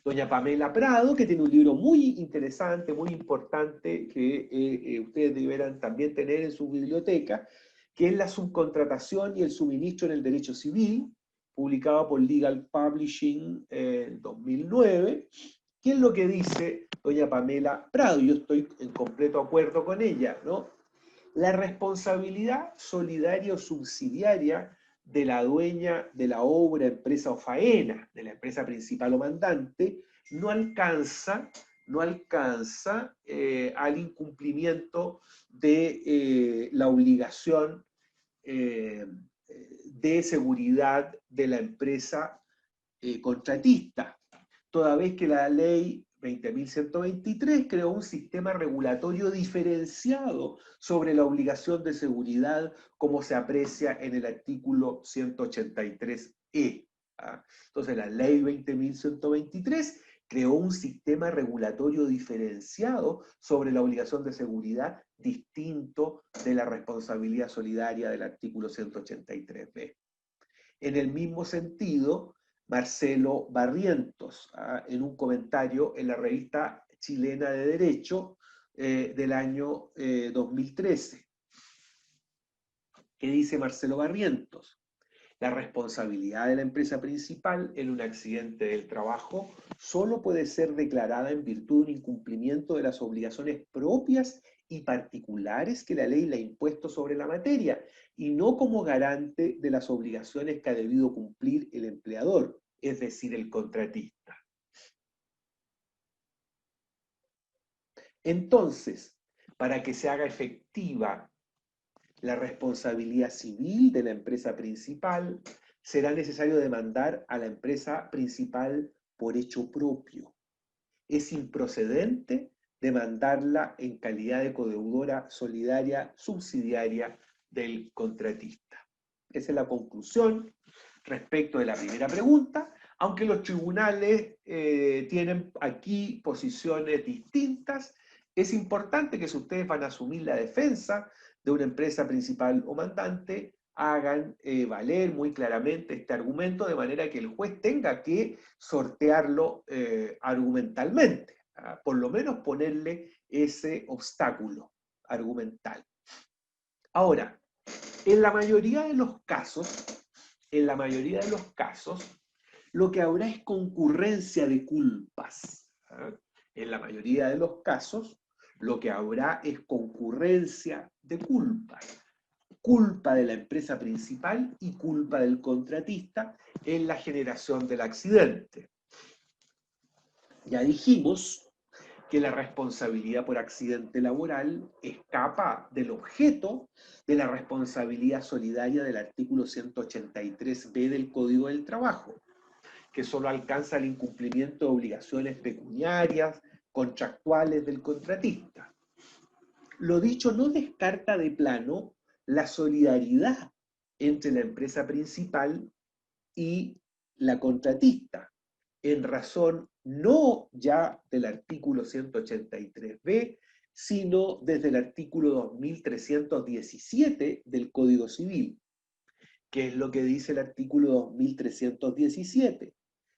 B: Doña Pamela Prado, que tiene un libro muy interesante, muy importante, que ustedes deberán también tener en su biblioteca, que es La subcontratación y el suministro en el derecho civil, publicado por Legal Publishing en 2009. ¿Qué es lo que dice doña Pamela Prado? Yo estoy en completo acuerdo con ella, ¿no? La responsabilidad solidaria o subsidiaria de la dueña de la obra, empresa o faena, de la empresa principal o mandante, no alcanza al incumplimiento de la obligación de seguridad de la empresa contratista, toda vez que la ley 20.123 creó un sistema regulatorio diferenciado sobre la obligación de seguridad, como se aprecia en el artículo 183E. Entonces, la ley 20.123 creó un sistema regulatorio diferenciado sobre la obligación de seguridad distinto de la responsabilidad solidaria del artículo 183B. En el mismo sentido, Marcelo Barrientos, en un comentario en la revista chilena de Derecho del año 2013. ¿Qué dice Marcelo Barrientos? La responsabilidad de la empresa principal en un accidente del trabajo solo puede ser declarada en virtud de un incumplimiento de las obligaciones propias y particulares que la ley le ha impuesto sobre la materia, y no como garante de las obligaciones que ha debido cumplir el empleador, es decir, el contratista. Entonces, para que se haga efectiva la responsabilidad civil de la empresa principal, será necesario demandar a la empresa principal por hecho propio. Es improcedente demandarla en calidad de codeudora solidaria subsidiaria del contratista. Esa es la conclusión respecto de la primera pregunta, aunque los tribunales tienen aquí posiciones distintas. Es importante que si ustedes van a asumir la defensa de una empresa principal o mandante, hagan valer muy claramente este argumento, de manera que el juez tenga que sortearlo argumentalmente, por lo menos ponerle ese obstáculo argumental. Ahora, en la mayoría de los casos, lo que habrá es concurrencia de culpas. En la mayoría de los casos, lo que habrá es concurrencia de culpas. Culpa de la empresa principal y culpa del contratista en la generación del accidente. Ya dijimos que la responsabilidad por accidente laboral escapa del objeto de la responsabilidad solidaria del artículo 183b del Código del Trabajo, que solo alcanza el incumplimiento de obligaciones pecuniarias, contractuales del contratista. Lo dicho no descarta de plano la solidaridad entre la empresa principal y la contratista, en razón no ya del artículo 183b, sino desde el artículo 2317 del Código Civil. ¿Qué es lo que dice el artículo 2317?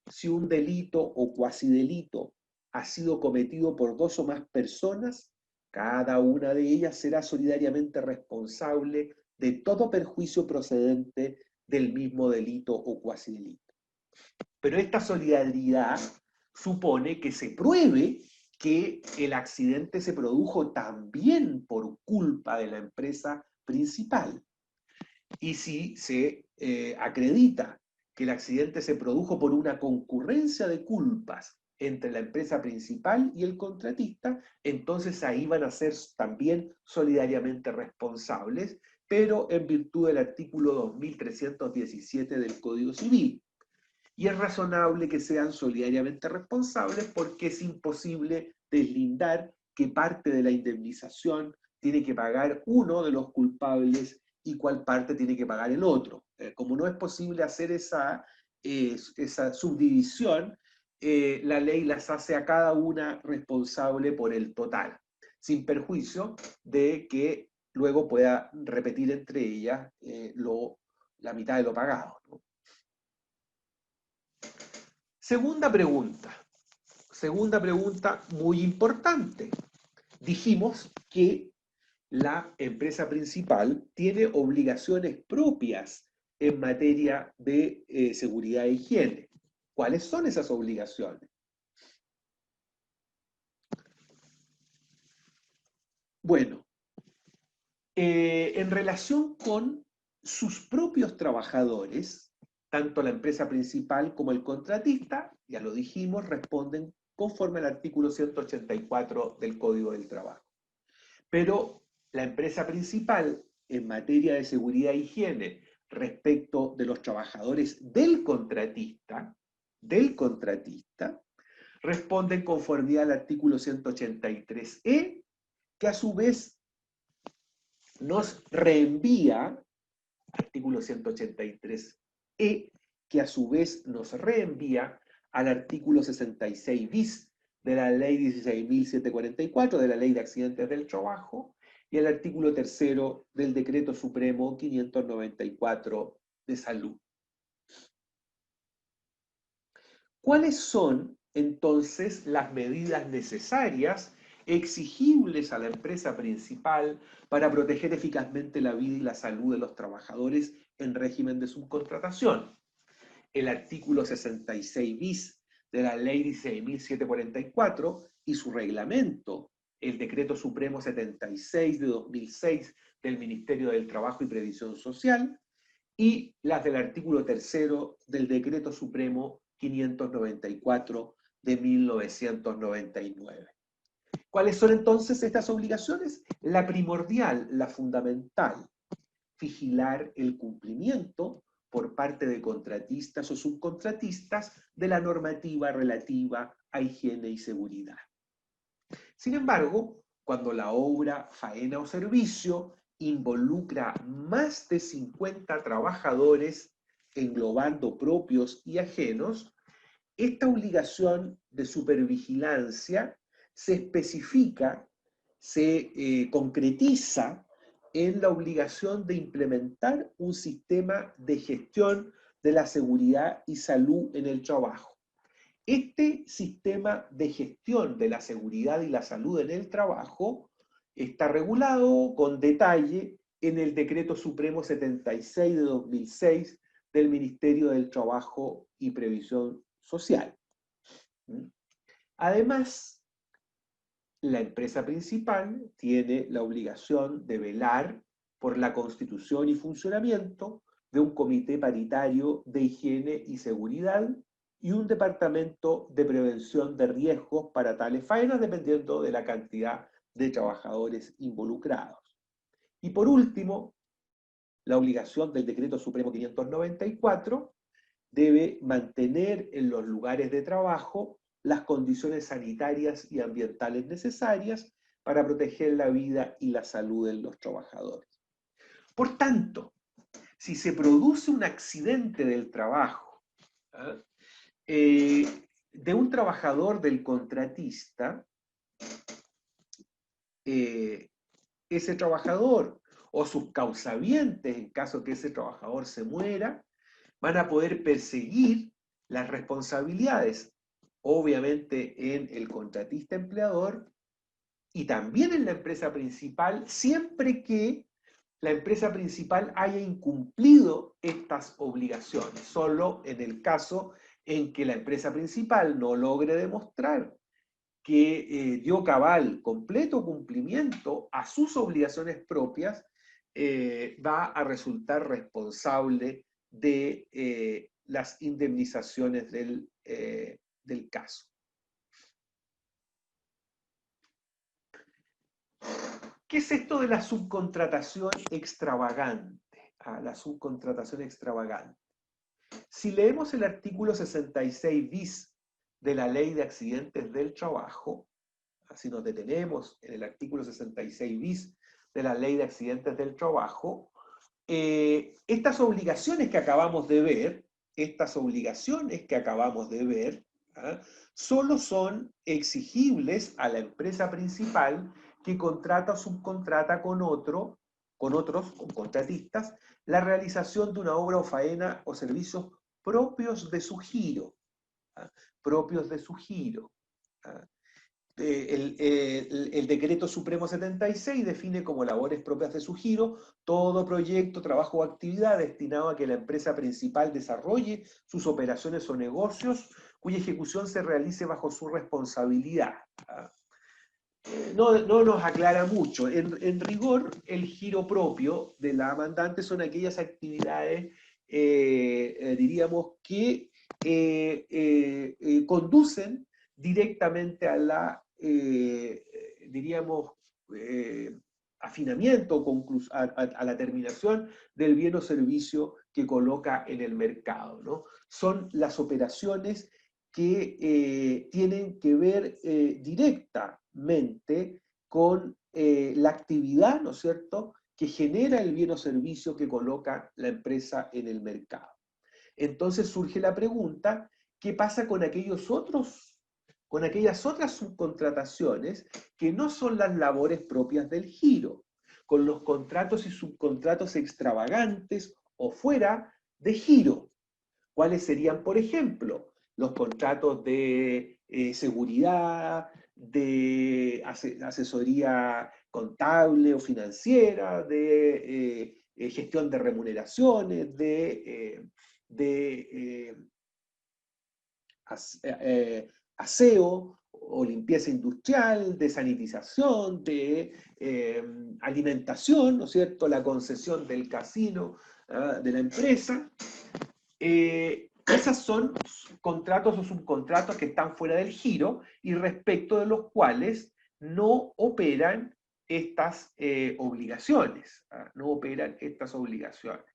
B: Si un delito o cuasidelito ha sido cometido por dos o más personas, cada una de ellas será solidariamente responsable de todo perjuicio procedente del mismo delito o cuasidelito. Pero esta solidaridad supone que se pruebe que el accidente se produjo también por culpa de la empresa principal. Y si se acredita que el accidente se produjo por una concurrencia de culpas entre la empresa principal y el contratista, entonces ahí van a ser también solidariamente responsables, pero en virtud del artículo 2317 del Código Civil. Y es razonable que sean solidariamente responsables porque es imposible deslindar que parte de la indemnización tiene que pagar uno de los culpables y cuál parte tiene que pagar el otro. Como no es posible hacer esa subdivisión, la ley las hace a cada una responsable por el total, sin perjuicio de que luego pueda repetir entre ellas la mitad de lo pagado, ¿no? Segunda pregunta muy importante. Dijimos que la empresa principal tiene obligaciones propias en materia de seguridad e higiene. ¿Cuáles son esas obligaciones? Bueno, en relación con sus propios trabajadores, tanto la empresa principal como el contratista, ya lo dijimos, responden conforme al artículo 184 del Código del Trabajo. Pero la empresa principal en materia de seguridad e higiene respecto de los trabajadores del contratista, responde en conformidad al artículo 183e, que a su vez nos reenvía, artículo 183e, que a su vez nos reenvía al artículo 66 bis de la ley 16.744, de la ley de accidentes del trabajo, y el artículo 3º del decreto supremo 594 de salud. ¿Cuáles son entonces las medidas necesarias exigibles a la empresa principal para proteger eficazmente la vida y la salud de los trabajadores en régimen de subcontratación? El artículo 66 bis de la ley 16.744 y su reglamento, el decreto supremo 76 de 2006 del Ministerio del Trabajo y Previsión Social, y las del artículo 3º del decreto supremo 594 de 1999. ¿Cuáles son entonces estas obligaciones? La primordial, la fundamental, vigilar el cumplimiento por parte de contratistas o subcontratistas de la normativa relativa a higiene y seguridad. Sin embargo, cuando la obra, faena o servicio involucra más de 50 trabajadores, englobando propios y ajenos, esta obligación de supervigilancia se especifica, se concretiza en la obligación de implementar un sistema de gestión de la seguridad y salud en el trabajo. Este sistema de gestión de la seguridad y la salud en el trabajo está regulado con detalle en el Decreto Supremo 76 de 2006 del Ministerio del Trabajo y Previsión Social. Además, la empresa principal tiene la obligación de velar por la constitución y funcionamiento de un comité paritario de higiene y seguridad y un departamento de prevención de riesgos para tales faenas, dependiendo de la cantidad de trabajadores involucrados. Y por último, la obligación del Decreto Supremo 594 debe mantener en los lugares de trabajo las condiciones sanitarias y ambientales necesarias para proteger la vida y la salud de los trabajadores. Por tanto, si se produce un accidente del trabajo, de un trabajador del contratista, ese trabajador o sus causavientes, en caso que ese trabajador se muera, van a poder perseguir las responsabilidades, obviamente en el contratista empleador y también en la empresa principal, siempre que la empresa principal haya incumplido estas obligaciones, solo en el caso en que la empresa principal no logre demostrar que dio cabal, completo cumplimiento a sus obligaciones propias, va a resultar responsable de las indemnizaciones del caso. ¿Qué es esto de la subcontratación extravagante? La subcontratación extravagante. Si leemos el artículo 66 bis de la Ley de Accidentes del Trabajo, así nos detenemos en el artículo 66 bis de la Ley de Accidentes del Trabajo, estas obligaciones que acabamos de ver, solo son exigibles a la empresa principal que contrata o subcontrata con otros, con contratistas, la realización de una obra o faena o servicios propios de su giro. Propios de su giro. El Decreto Supremo 76 define como labores propias de su giro todo proyecto, trabajo o actividad destinado a que la empresa principal desarrolle sus operaciones o negocios cuya ejecución se realice bajo su responsabilidad. No nos aclara mucho. En rigor, el giro propio de la mandante son aquellas actividades, diríamos, que conducen directamente a la, diríamos, afinamiento, a la terminación del bien o servicio que coloca en el mercado, ¿no? Son las operaciones que tienen que ver directamente con la actividad, ¿no es cierto?, que genera el bien o servicio que coloca la empresa en el mercado. Entonces surge la pregunta, ¿qué pasa con aquellas otras subcontrataciones que no son las labores propias del giro? Con los contratos y subcontratos extravagantes o fuera de giro. ¿Cuáles serían, por ejemplo, los contratos de seguridad, de asesoría contable o financiera, de gestión de remuneraciones, de aseo o limpieza industrial, de sanitización, de alimentación, ¿no es cierto?, la concesión del casino de la empresa. Esos son contratos o subcontratos que están fuera del giro y respecto de los cuales no operan estas obligaciones, ¿ah? No operan estas obligaciones.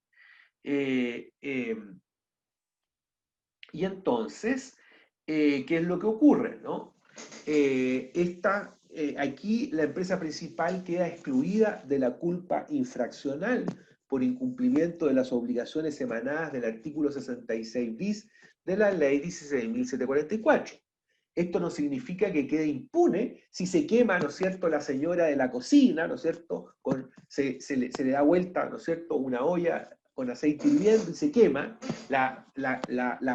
B: Y entonces, ¿qué es lo que ocurre, no? Aquí la empresa principal queda excluida de la culpa infraccional por incumplimiento de las obligaciones emanadas del artículo 66 bis de la ley 16.744. Esto no significa que quede impune si se quema, ¿no es cierto?, la señora de la cocina, ¿no es cierto?, se le da vuelta, ¿no es cierto?, una olla con aceite hirviendo y se quema, la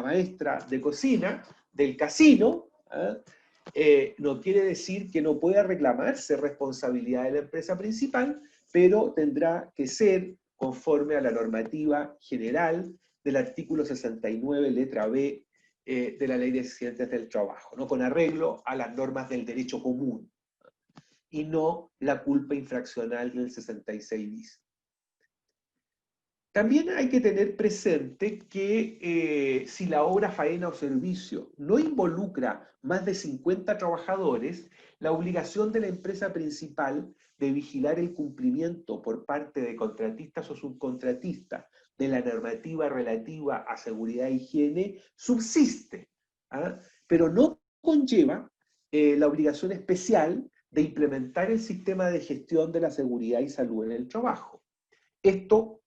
B: maestra de cocina del casino, ¿eh? No quiere decir que no pueda reclamarse responsabilidad de la empresa principal, pero tendrá que ser conforme a la normativa general del artículo 69, letra B, de la Ley de Accidentes del Trabajo, ¿no? Con arreglo a las normas del derecho común, y no la culpa infraccional del 66 bis. También hay que tener presente que si la obra, faena o servicio no involucra más de 50 trabajadores, la obligación de la empresa principal de vigilar el cumplimiento por parte de contratistas o subcontratistas de la normativa relativa a seguridad e higiene subsiste, ¿ah? Pero no conlleva la obligación especial de implementar el sistema de gestión de la seguridad y salud en el trabajo. Esto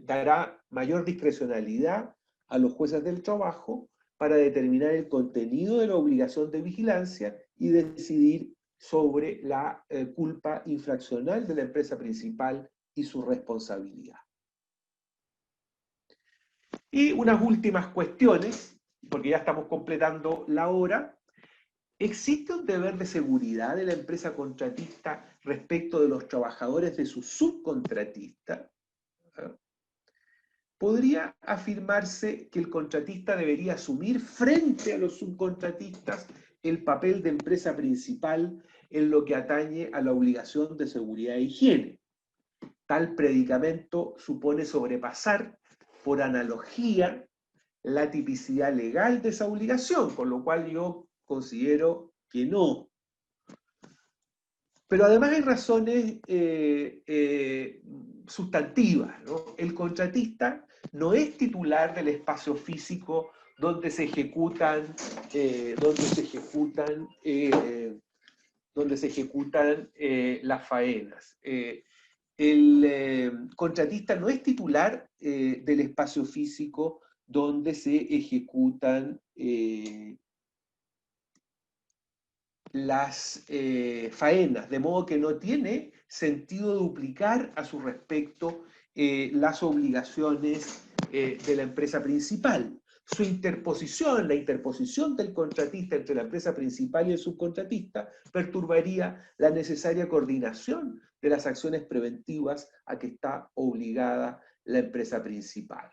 B: dará mayor discrecionalidad a los jueces del trabajo para determinar el contenido de la obligación de vigilancia y decidir sobre la culpa infraccional de la empresa principal y su responsabilidad. Y unas últimas cuestiones, porque ya estamos completando la hora. ¿Existe un deber de seguridad de la empresa contratista respecto de los trabajadores de su subcontratista? Podría afirmarse que el contratista debería asumir frente a los subcontratistas el papel de empresa principal en lo que atañe a la obligación de seguridad e higiene. Tal predicamento supone sobrepasar, por analogía, la tipicidad legal de esa obligación, con lo cual yo considero que no. Pero además hay razones sustantivas, ¿no? El contratista no es titular del espacio físico donde se ejecutan, las faenas. El contratista no es titular del espacio físico donde se ejecutan las faenas, de modo que no tiene sentido duplicar a su respecto las obligaciones de la empresa principal. Su interposición, la interposición del contratista entre la empresa principal y el subcontratista, perturbaría la necesaria coordinación de las acciones preventivas a que está obligada la empresa principal.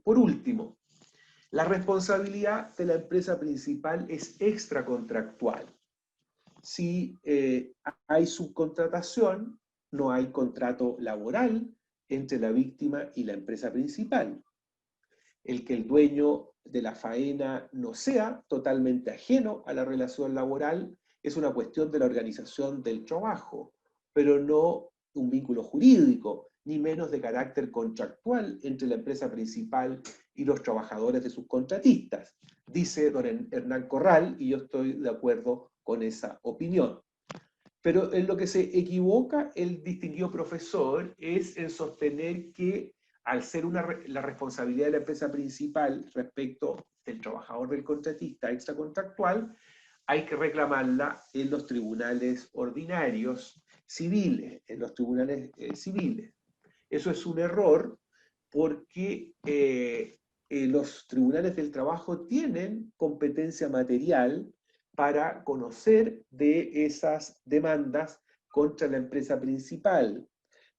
B: Por último, la responsabilidad de la empresa principal es extracontractual. Si hay subcontratación, no hay contrato laboral entre la víctima y la empresa principal. El que el dueño de la faena no sea totalmente ajeno a la relación laboral es una cuestión de la organización del trabajo, pero no un vínculo jurídico, ni menos de carácter contractual entre la empresa principal y los trabajadores de sus contratistas, dice don Hernán Corral, y yo estoy de acuerdo con esa opinión. Pero en lo que se equivoca el distinguido profesor es en sostener que al ser la responsabilidad de la empresa principal respecto del trabajador del contratista extracontractual, hay que reclamarla en los tribunales ordinarios civiles, en los tribunales civiles. Eso es un error porque los tribunales del trabajo tienen competencia material para conocer de esas demandas contra la empresa principal,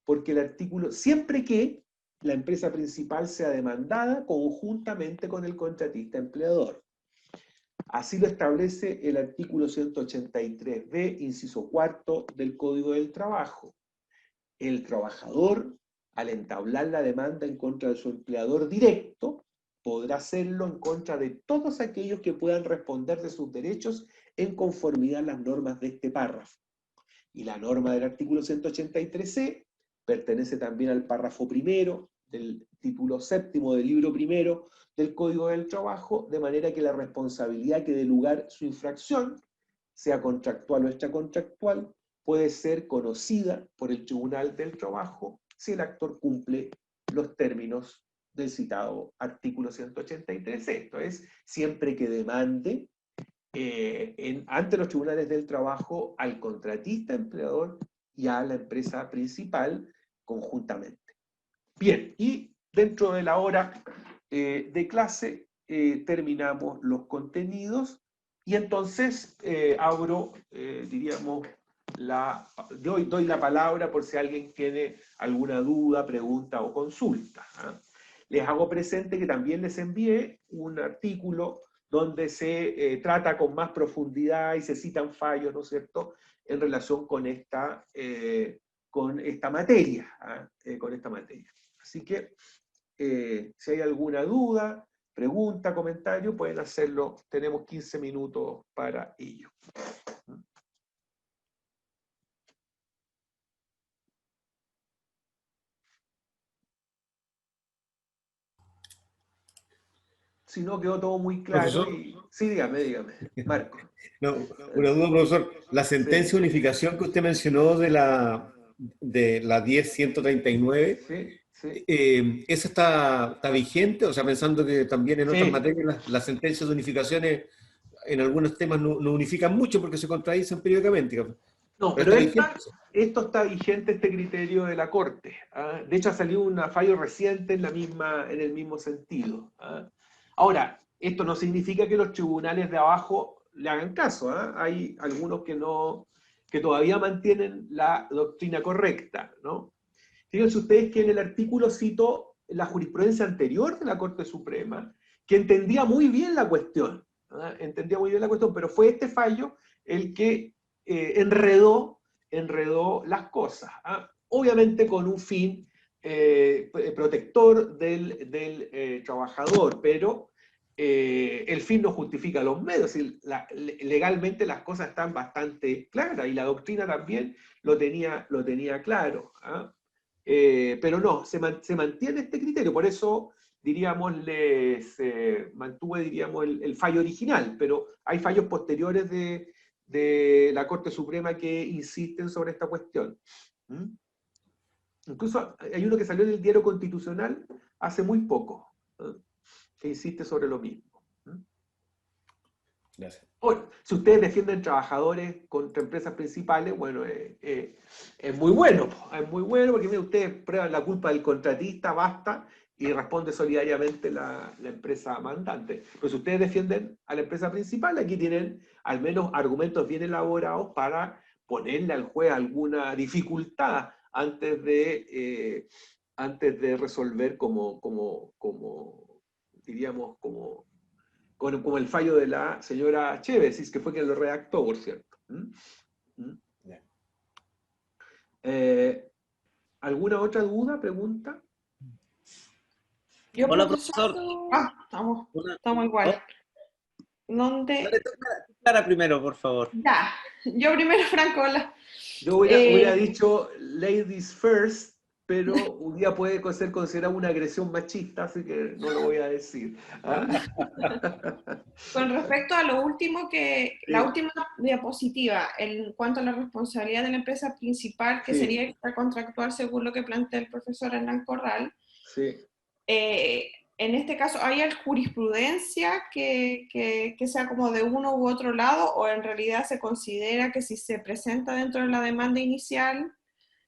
B: porque el artículo, siempre que la empresa principal sea demandada conjuntamente con el contratista empleador. Así lo establece el artículo 183b, inciso cuarto del Código del Trabajo. El trabajador, al entablar la demanda en contra de su empleador directo, podrá hacerlo en contra de todos aquellos que puedan responder de sus derechos en conformidad a las normas de este párrafo. Y la norma del artículo 183c pertenece también al párrafo primero del título séptimo del libro primero del Código del Trabajo, de manera que la responsabilidad que dé lugar su infracción, sea contractual o extracontractual, puede ser conocida por el Tribunal del Trabajo si el actor cumple los términos del citado artículo 183. Esto es, siempre que demande ante los tribunales del trabajo al contratista empleador y a la empresa principal conjuntamente. Bien, y dentro de la hora de clase terminamos los contenidos y entonces abro, diríamos, doy la palabra por si alguien tiene alguna duda, pregunta o consulta. Les hago presente que también les envié un artículo donde se trata con más profundidad y se citan fallos, ¿no es cierto?, en relación con esta materia. Con esta materia. Así que, si hay alguna duda, pregunta, comentario, pueden hacerlo. Tenemos 15 minutos para ello. Si no, quedó todo muy claro.
C: Profesor,
B: Sí, dígame, Marco.
C: no, una duda, profesor. La sentencia
B: Sí.
C: de unificación que usted mencionó de la 10.139,
B: Sí, sí.
C: ¿esa está vigente? O sea, pensando que también en otras
B: Sí.
C: materias las sentencias de unificaciones en algunos temas no unifican mucho porque se contradicen periódicamente.
B: No,
C: ¿Pero
B: pero
C: está vigente?
B: esto está vigente, este criterio de la Corte. De hecho, ha salido un fallo reciente en el mismo sentido. Ahora, esto no significa que los tribunales de abajo le hagan caso. Hay algunos que todavía mantienen la doctrina correcta, ¿no? Fíjense ustedes que en el artículo cito la jurisprudencia anterior de la Corte Suprema, que entendía muy bien la cuestión. Entendía muy bien la cuestión, pero fue este fallo el que enredó las cosas. Obviamente con un fin protector del trabajador, pero el fin no justifica los medios. Legalmente las cosas están bastante claras y la doctrina también lo tenía claro. Pero no, se mantiene este criterio, por eso, diríamos, mantuve, diríamos, el fallo original, pero hay fallos posteriores de la Corte Suprema que insisten sobre esta cuestión. Incluso hay uno que salió en el Diario Constitucional hace muy poco, que insiste sobre lo mismo.
C: Gracias.
B: Bueno, si ustedes defienden trabajadores contra empresas principales, bueno, es muy bueno porque mire, ustedes prueban la culpa del contratista, basta, y responde solidariamente la empresa mandante. Pero si ustedes defienden a la empresa principal, aquí tienen al menos argumentos bien elaborados para ponerle al juez alguna dificultad antes de resolver diríamos, como el fallo de la señora Chévesis, que fue quien lo redactó, por cierto. ¿Alguna otra duda, pregunta?
D: Yo,
E: Hola,
D: profesor. Estamos igual. ¿Dónde?
E: Clara primero, por favor.
D: Ya, yo primero, Franco, hola.
B: Yo hubiera dicho ladies first, pero un día puede ser considerado una agresión machista, así que no lo voy a decir.
D: Con respecto a lo último la
B: Sí.
D: última diapositiva, en cuanto a la responsabilidad de la empresa principal, que
B: Sí.
D: sería extracontractual según lo que plantea el profesor Hernán Corral,
B: Sí.
D: en este caso, ¿hay jurisprudencia que sea como de uno u otro lado, o en realidad se considera que si se presenta dentro de la demanda inicial,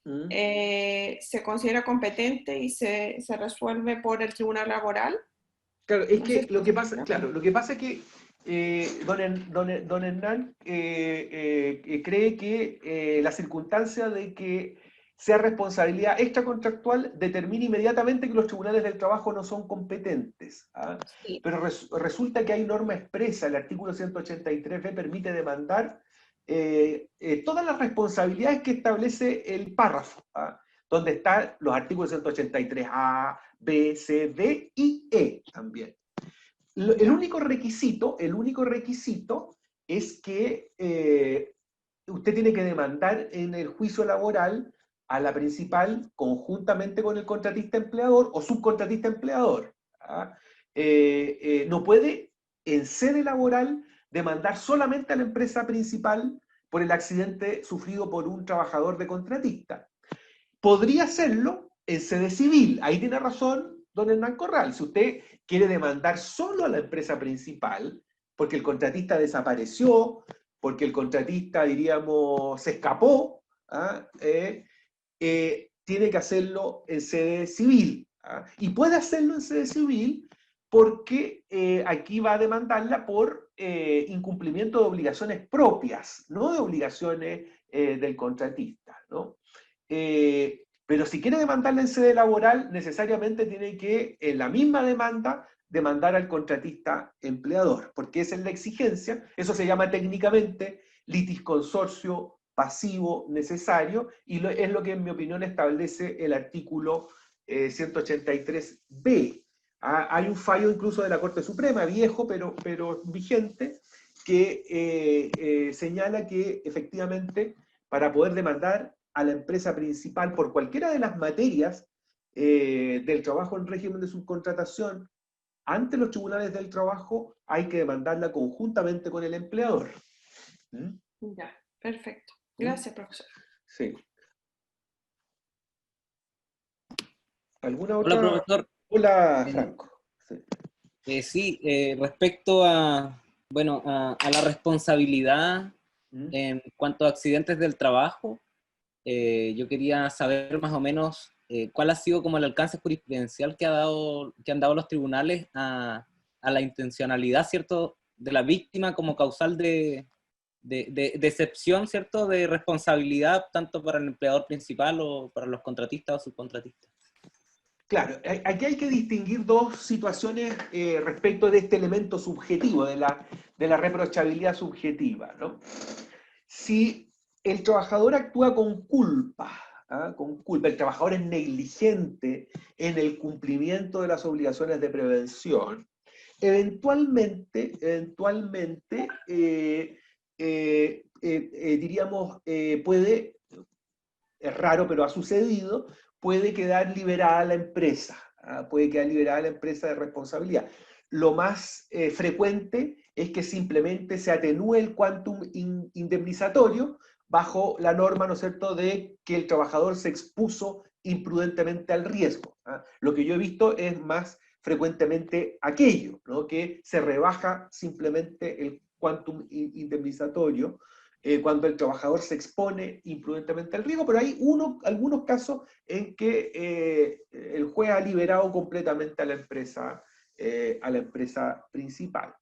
D: se considera competente y se resuelve por el tribunal laboral?
B: Claro, es
D: No
B: que
D: sé si
B: lo que pasa es que don Hernán cree que la circunstancia de que sea responsabilidad extracontractual determina inmediatamente que los tribunales del trabajo no son competentes.
D: Sí.
B: Pero resulta que hay norma expresa, el artículo 183b permite demandar todas las responsabilidades que establece el párrafo, donde están los artículos 183a, B, C, D y E también. El único requisito es que usted tiene que demandar en el juicio laboral a la principal conjuntamente con el contratista empleador o subcontratista empleador. ¿Ah? No puede en sede laboral demandar solamente a la empresa principal por el accidente sufrido por un trabajador de contratista. Podría hacerlo en sede civil. Ahí tiene razón don Hernán Corral. Si usted quiere demandar solo a la empresa principal, porque el contratista desapareció, porque el contratista, diríamos, se escapó, ¿ah? Tiene que hacerlo en sede civil. ¿Ah? Y puede hacerlo en sede civil porque aquí va a demandarla por incumplimiento de obligaciones propias, no de obligaciones del contratista, ¿no? Pero si quiere demandarla en sede laboral, necesariamente tiene que, en la misma demanda, demandar al contratista empleador, porque esa es la exigencia. Eso se llama técnicamente litisconsorcio pasivo necesario, y es lo que en mi opinión establece el artículo 183b. Hay un fallo incluso de la Corte Suprema, viejo pero vigente, que señala que efectivamente para poder demandar a la empresa principal por cualquiera de las materias del trabajo en régimen de subcontratación ante los tribunales del trabajo, hay que demandarla conjuntamente con el empleador. ¿Mm?
D: Ya, perfecto. Gracias, profesor.
B: Sí. ¿Alguna
E: Hola,
B: otra?
E: profesor.
B: Hola, Franco. Sí.
E: Sí, respecto a, bueno, a la responsabilidad
B: ¿Mm?
E: en cuanto a accidentes del trabajo, yo quería saber más o menos cuál ha sido como el alcance jurisprudencial que han dado los tribunales a la intencionalidad, ¿cierto?, de la víctima como causal de excepción, ¿cierto?, de responsabilidad tanto para el empleador principal o para los contratistas o subcontratistas.
B: Claro, aquí hay que distinguir dos situaciones respecto de este elemento subjetivo, de la reprochabilidad subjetiva, ¿no? Si el trabajador actúa con culpa, el trabajador es negligente en el cumplimiento de las obligaciones de prevención, eventualmente diríamos, puede, es raro pero ha sucedido, puede quedar liberada la empresa, puede quedar liberada la empresa de responsabilidad. Lo más frecuente es que simplemente se atenúe el quantum indemnizatorio bajo la norma, ¿no es cierto?, de que el trabajador se expuso imprudentemente al riesgo. Lo que yo he visto es más frecuentemente aquello, ¿no?, que se rebaja simplemente el quantum indemnizatorio cuando el trabajador se expone imprudentemente al riesgo, pero hay algunos casos en que el juez ha liberado completamente a la empresa principal.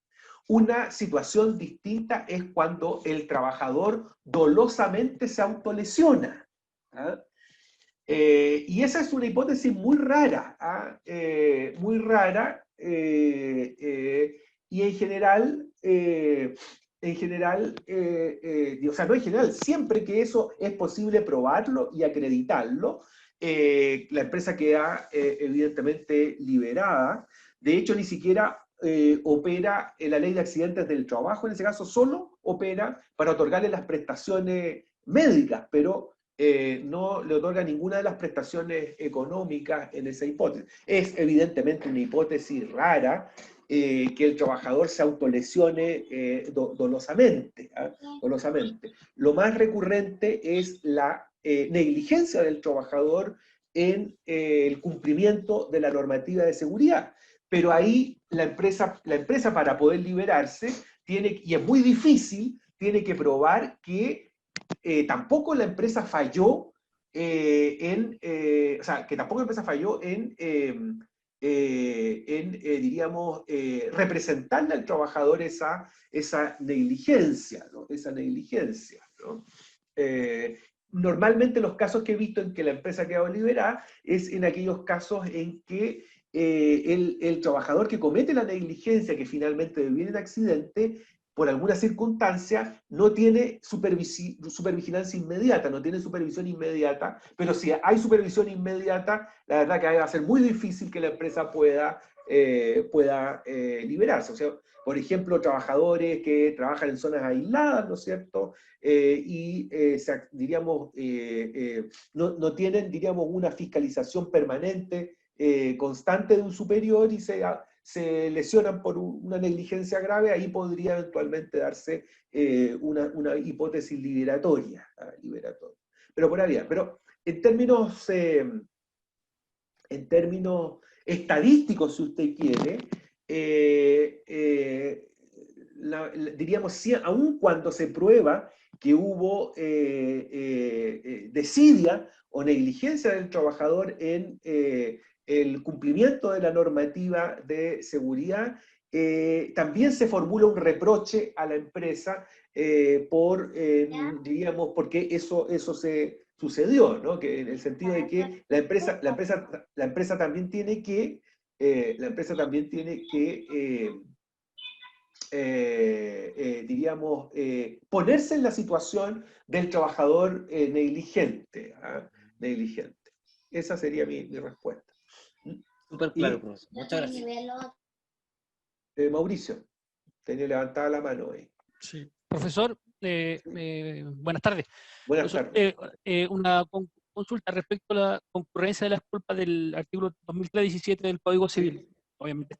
B: Una situación distinta es cuando el trabajador dolosamente se autolesiona. Y esa es una hipótesis muy rara, muy rara, y en general, o sea, no en general, siempre que eso es posible probarlo y acreditarlo, la empresa queda evidentemente liberada. De hecho, ni siquiera opera en la ley de accidentes del trabajo, en ese caso solo opera para otorgarle las prestaciones médicas, pero no le otorga ninguna de las prestaciones económicas en esa hipótesis. Es evidentemente una hipótesis rara, que el trabajador se autolesione dolosamente, dolosamente. Lo más recurrente es la negligencia del trabajador en el cumplimiento de la normativa de seguridad. Pero ahí la empresa para poder liberarse tiene, y es muy difícil, tiene que probar que tampoco la empresa falló o sea, que tampoco la empresa falló diríamos, representarle al trabajador esa negligencia, ¿no? Esa negligencia, ¿no? Normalmente los casos que he visto en que la empresa ha quedado liberada es en aquellos casos en que el trabajador que comete la negligencia, que finalmente deviene en accidente, por alguna circunstancia, no tiene supervigilancia inmediata, no tiene supervisión inmediata, pero si hay supervisión inmediata, la verdad que va a ser muy difícil que la empresa pueda pueda liberarse. O sea, por ejemplo, trabajadores que trabajan en zonas aisladas, ¿no es cierto? Diríamos, no tienen, diríamos, una fiscalización permanente, constante de un superior y se lesionan por una negligencia grave, ahí podría eventualmente darse una hipótesis liberatoria, liberatoria. Pero por ahí, pero en términos estadísticos, si usted quiere, diríamos, aun cuando se prueba que hubo desidia o negligencia del trabajador en el cumplimiento de la normativa de seguridad, también se formula un reproche a la empresa diríamos, porque eso se sucedió, ¿no? Que en el sentido de que la empresa también tiene que, diríamos, ponerse en la situación del trabajador negligente, negligente. Esa sería mi respuesta.
E: Súper claro, profesor. Muchas gracias.
B: Mauricio, tenía levantada la mano ahí.
F: Sí. Profesor, buenas tardes.
B: Buenas tardes.
F: Una consulta respecto a la concurrencia de las culpas del artículo 2017 del Código Civil. Obviamente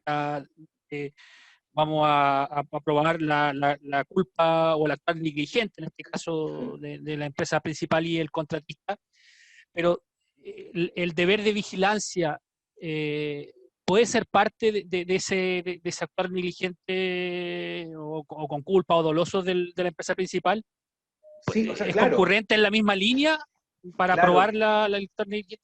F: vamos a aprobar la culpa o la actual negligente, en este caso de la empresa principal y el contratista, pero el deber de vigilancia puede ser parte de ese actuar negligente o con culpa o doloso de la empresa principal.
B: Sí, o sea,
F: ¿Es
B: claro,
F: concurrente en la misma línea para
B: claro,
F: aprobar la actuar negligente?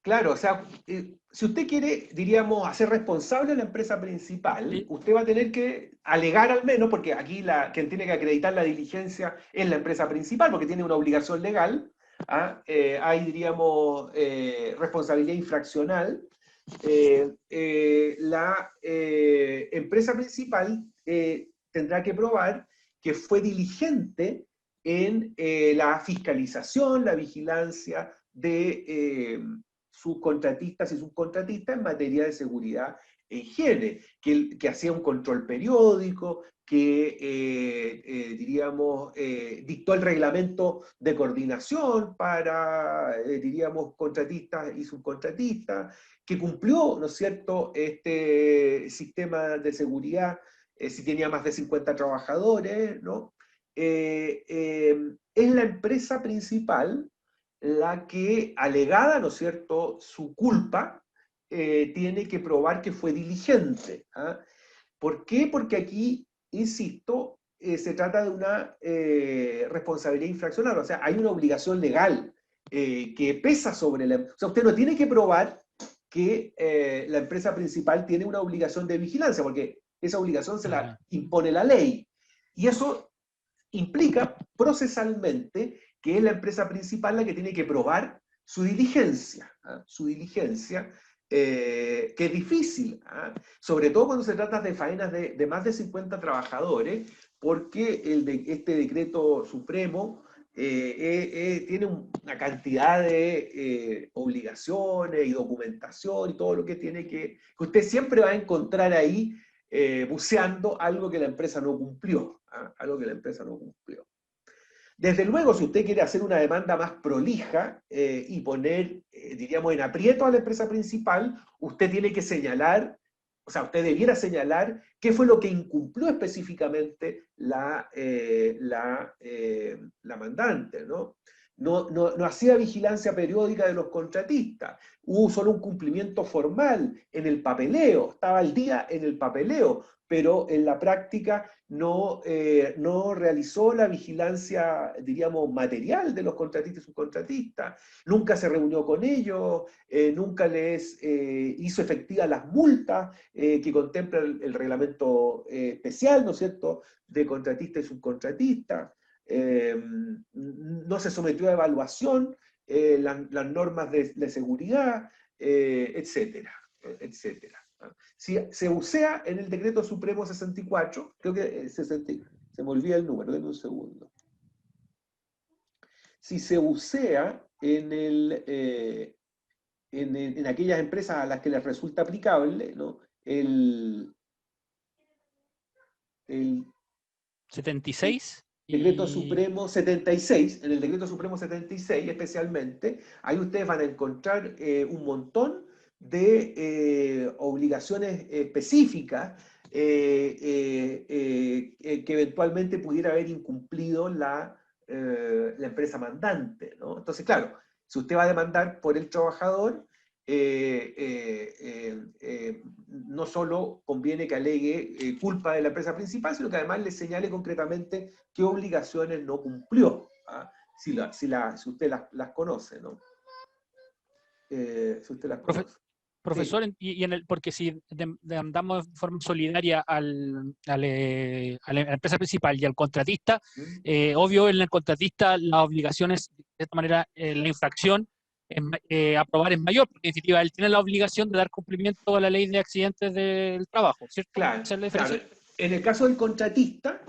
B: Claro, o sea, si usted quiere, diríamos, hacer responsable a la empresa principal,
F: Sí.
B: usted va a tener que alegar al menos, porque aquí quien tiene que acreditar la diligencia es la empresa principal, porque tiene una obligación legal, hay, diríamos, responsabilidad infraccional. La empresa principal tendrá que probar que fue diligente en la fiscalización, la vigilancia de sus contratistas y subcontratistas en materia de seguridad e higiene, que hacía un control periódico, que, diríamos, dictó el reglamento de coordinación para, diríamos, contratistas y subcontratistas, que cumplió, ¿no es cierto?, este sistema de seguridad si tenía más de 50 trabajadores, ¿no? Es la empresa principal la que, alegada, ¿no es cierto?, su culpa, tiene que probar que fue diligente. ¿Por qué? Porque aquí, insisto, se trata de una responsabilidad infraccional, o sea, hay una obligación legal que pesa sobre la... O sea, usted no tiene que probar que la empresa principal tiene una obligación de vigilancia, porque esa obligación se la impone la ley. Y eso implica procesalmente que es la empresa principal la que tiene que probar su diligencia, que es difícil, sobre todo cuando se trata de faenas de más de 50 trabajadores, porque este decreto supremo tiene una cantidad de obligaciones y documentación y todo lo que tiene que usted siempre va a encontrar ahí buceando algo que la empresa no cumplió, algo que la empresa no cumplió. Desde luego, si usted quiere hacer una demanda más prolija y poner, diríamos, en aprieto a la empresa principal, usted tiene que señalar, o sea, usted debiera señalar qué fue lo que incumplió específicamente la mandante, ¿no? No hacía vigilancia periódica de los contratistas, hubo solo un cumplimiento formal en el papeleo, estaba al día en el papeleo, pero en la práctica no realizó la vigilancia, diríamos, material de los contratistas y subcontratistas, nunca se reunió con ellos, nunca les hizo efectivas las multas que contempla el reglamento especial, ¿no es cierto?, de contratistas y subcontratistas, no se sometió a evaluación, las normas de seguridad, etcétera, etcétera. Si se bucea en el decreto supremo 64, creo que se me olvida el número, denme un segundo. Si se bucea en aquellas empresas a las que les resulta aplicable, ¿no?, el
F: 76.
B: Decreto Supremo 76, en el Decreto Supremo 76 especialmente, ahí ustedes van a encontrar un montón de obligaciones específicas que eventualmente pudiera haber incumplido la empresa mandante, ¿no? Entonces, claro, si usted va a demandar por el trabajador, no solo conviene que alegue culpa de la empresa principal, sino que además le señale concretamente qué obligaciones no cumplió, ¿ah? Si usted las conoce, ¿no? Si usted las conoce.
F: Profesor, sí. Porque si demandamos de forma solidaria a la empresa principal y al contratista, obvio, en el contratista las obligaciones, de esta manera, la infracción aprobar es mayor, porque en definitiva él tiene la obligación de dar cumplimiento a la ley de accidentes del trabajo, ¿cierto?
B: Claro,
F: ¿Esa es la diferencia?
B: claro. En el caso del contratista,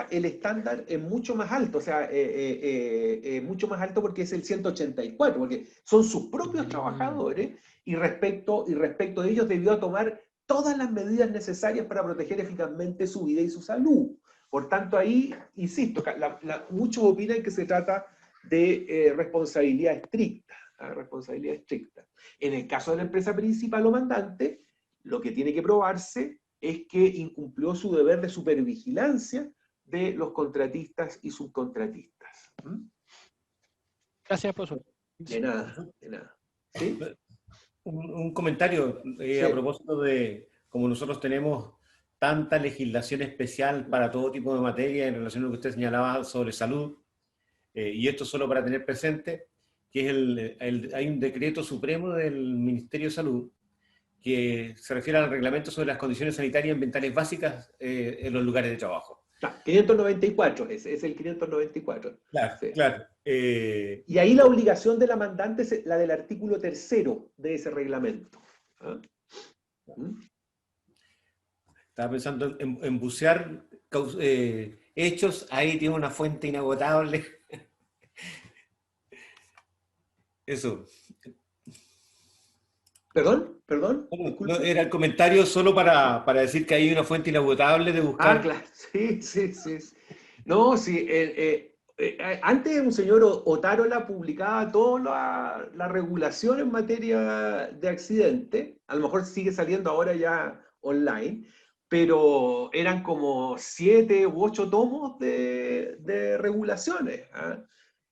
B: el estándar es mucho más alto, o sea, mucho más alto porque es el 184, porque son sus propios trabajadores y respecto de ellos debió tomar todas las medidas necesarias para proteger eficazmente su vida y su salud. Por tanto, ahí, insisto, muchos opinan que se trata de responsabilidad estricta, ¿ah? Responsabilidad estricta. En el caso de la empresa principal o mandante, lo que tiene que probarse es que incumplió su deber de supervigilancia de los contratistas y subcontratistas.
F: Gracias, profesor.
B: De nada, de nada. ¿Sí?
C: Un comentario
B: Sí.
C: a propósito de, como nosotros tenemos tanta legislación especial para todo tipo de materia en relación a lo que usted señalaba sobre salud, y esto solo para tener presente, que es hay un decreto supremo del Ministerio de Salud que se refiere al reglamento sobre las condiciones sanitarias y ambientales básicas en los lugares de trabajo.
B: 594, es el 594.
C: Claro,
B: Sí.
C: claro.
B: Y ahí la obligación de la mandante es la del artículo 3º de ese reglamento. ¿Ah?
C: Estaba pensando en bucear hechos, ahí tiene una fuente inagotable. Eso.
B: ¿Perdón?
C: No, era el comentario solo para decir que hay una fuente inagotable de buscar.
B: Ah, claro, sí. No, sí, antes un señor Otárola publicaba toda la regulación en materia de accidente, a lo mejor sigue saliendo ahora ya online, pero eran como 7 u 8 tomos de regulaciones, ¿ah?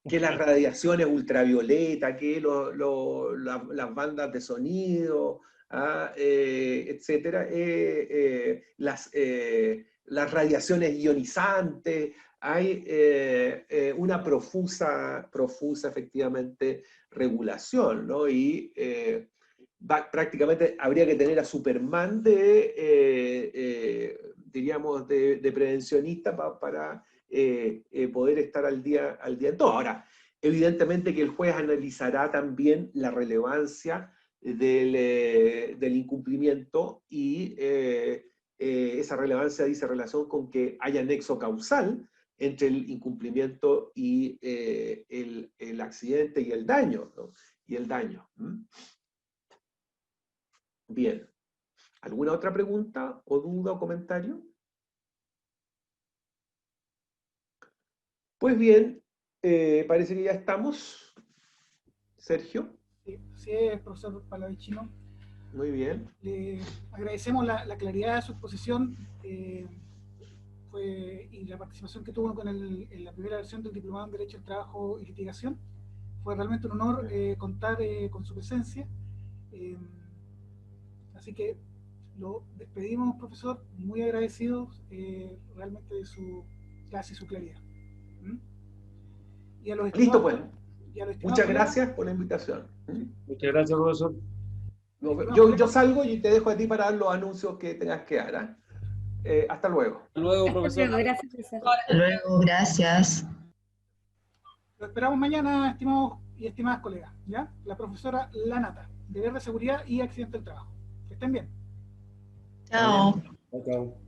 B: Que las radiaciones ultravioletas, que las bandas de sonido, etcétera, las radiaciones ionizantes, hay una profusa efectivamente regulación, ¿no? Y prácticamente habría que tener a Superman diríamos, de prevencionista para poder estar al día en todo. Ahora, evidentemente que el juez analizará también la relevancia del incumplimiento y esa relevancia dice relación con que haya nexo causal entre el incumplimiento y el accidente y el daño, ¿no? Bien. ¿Alguna otra pregunta o duda o comentario? Pues bien, parece que ya estamos. Sergio.
A: Sí, así es, profesor Palavicino.
B: Muy bien.
A: Le agradecemos la claridad de su exposición y la participación que tuvo en la primera versión del Diplomado en Derecho del Trabajo y Litigación. Fue realmente un honor contar con su presencia. Así que lo despedimos, profesor, muy agradecidos realmente de su clase y su claridad. Y a los
B: Listo, pues. Muchas gracias por la invitación.
C: Muchas gracias, profesor.
B: Yo salgo y te dejo a ti para dar los anuncios que tengas que dar. Hasta luego.
E: Hasta luego, profesor.
G: Hasta luego, gracias, profesor.
H: Hasta luego, gracias.
A: Lo esperamos mañana, estimados y estimadas colegas, ¿ya? La profesora Lanata, deber de seguridad y accidente del trabajo. Que estén bien.
H: Chao.
C: Chao.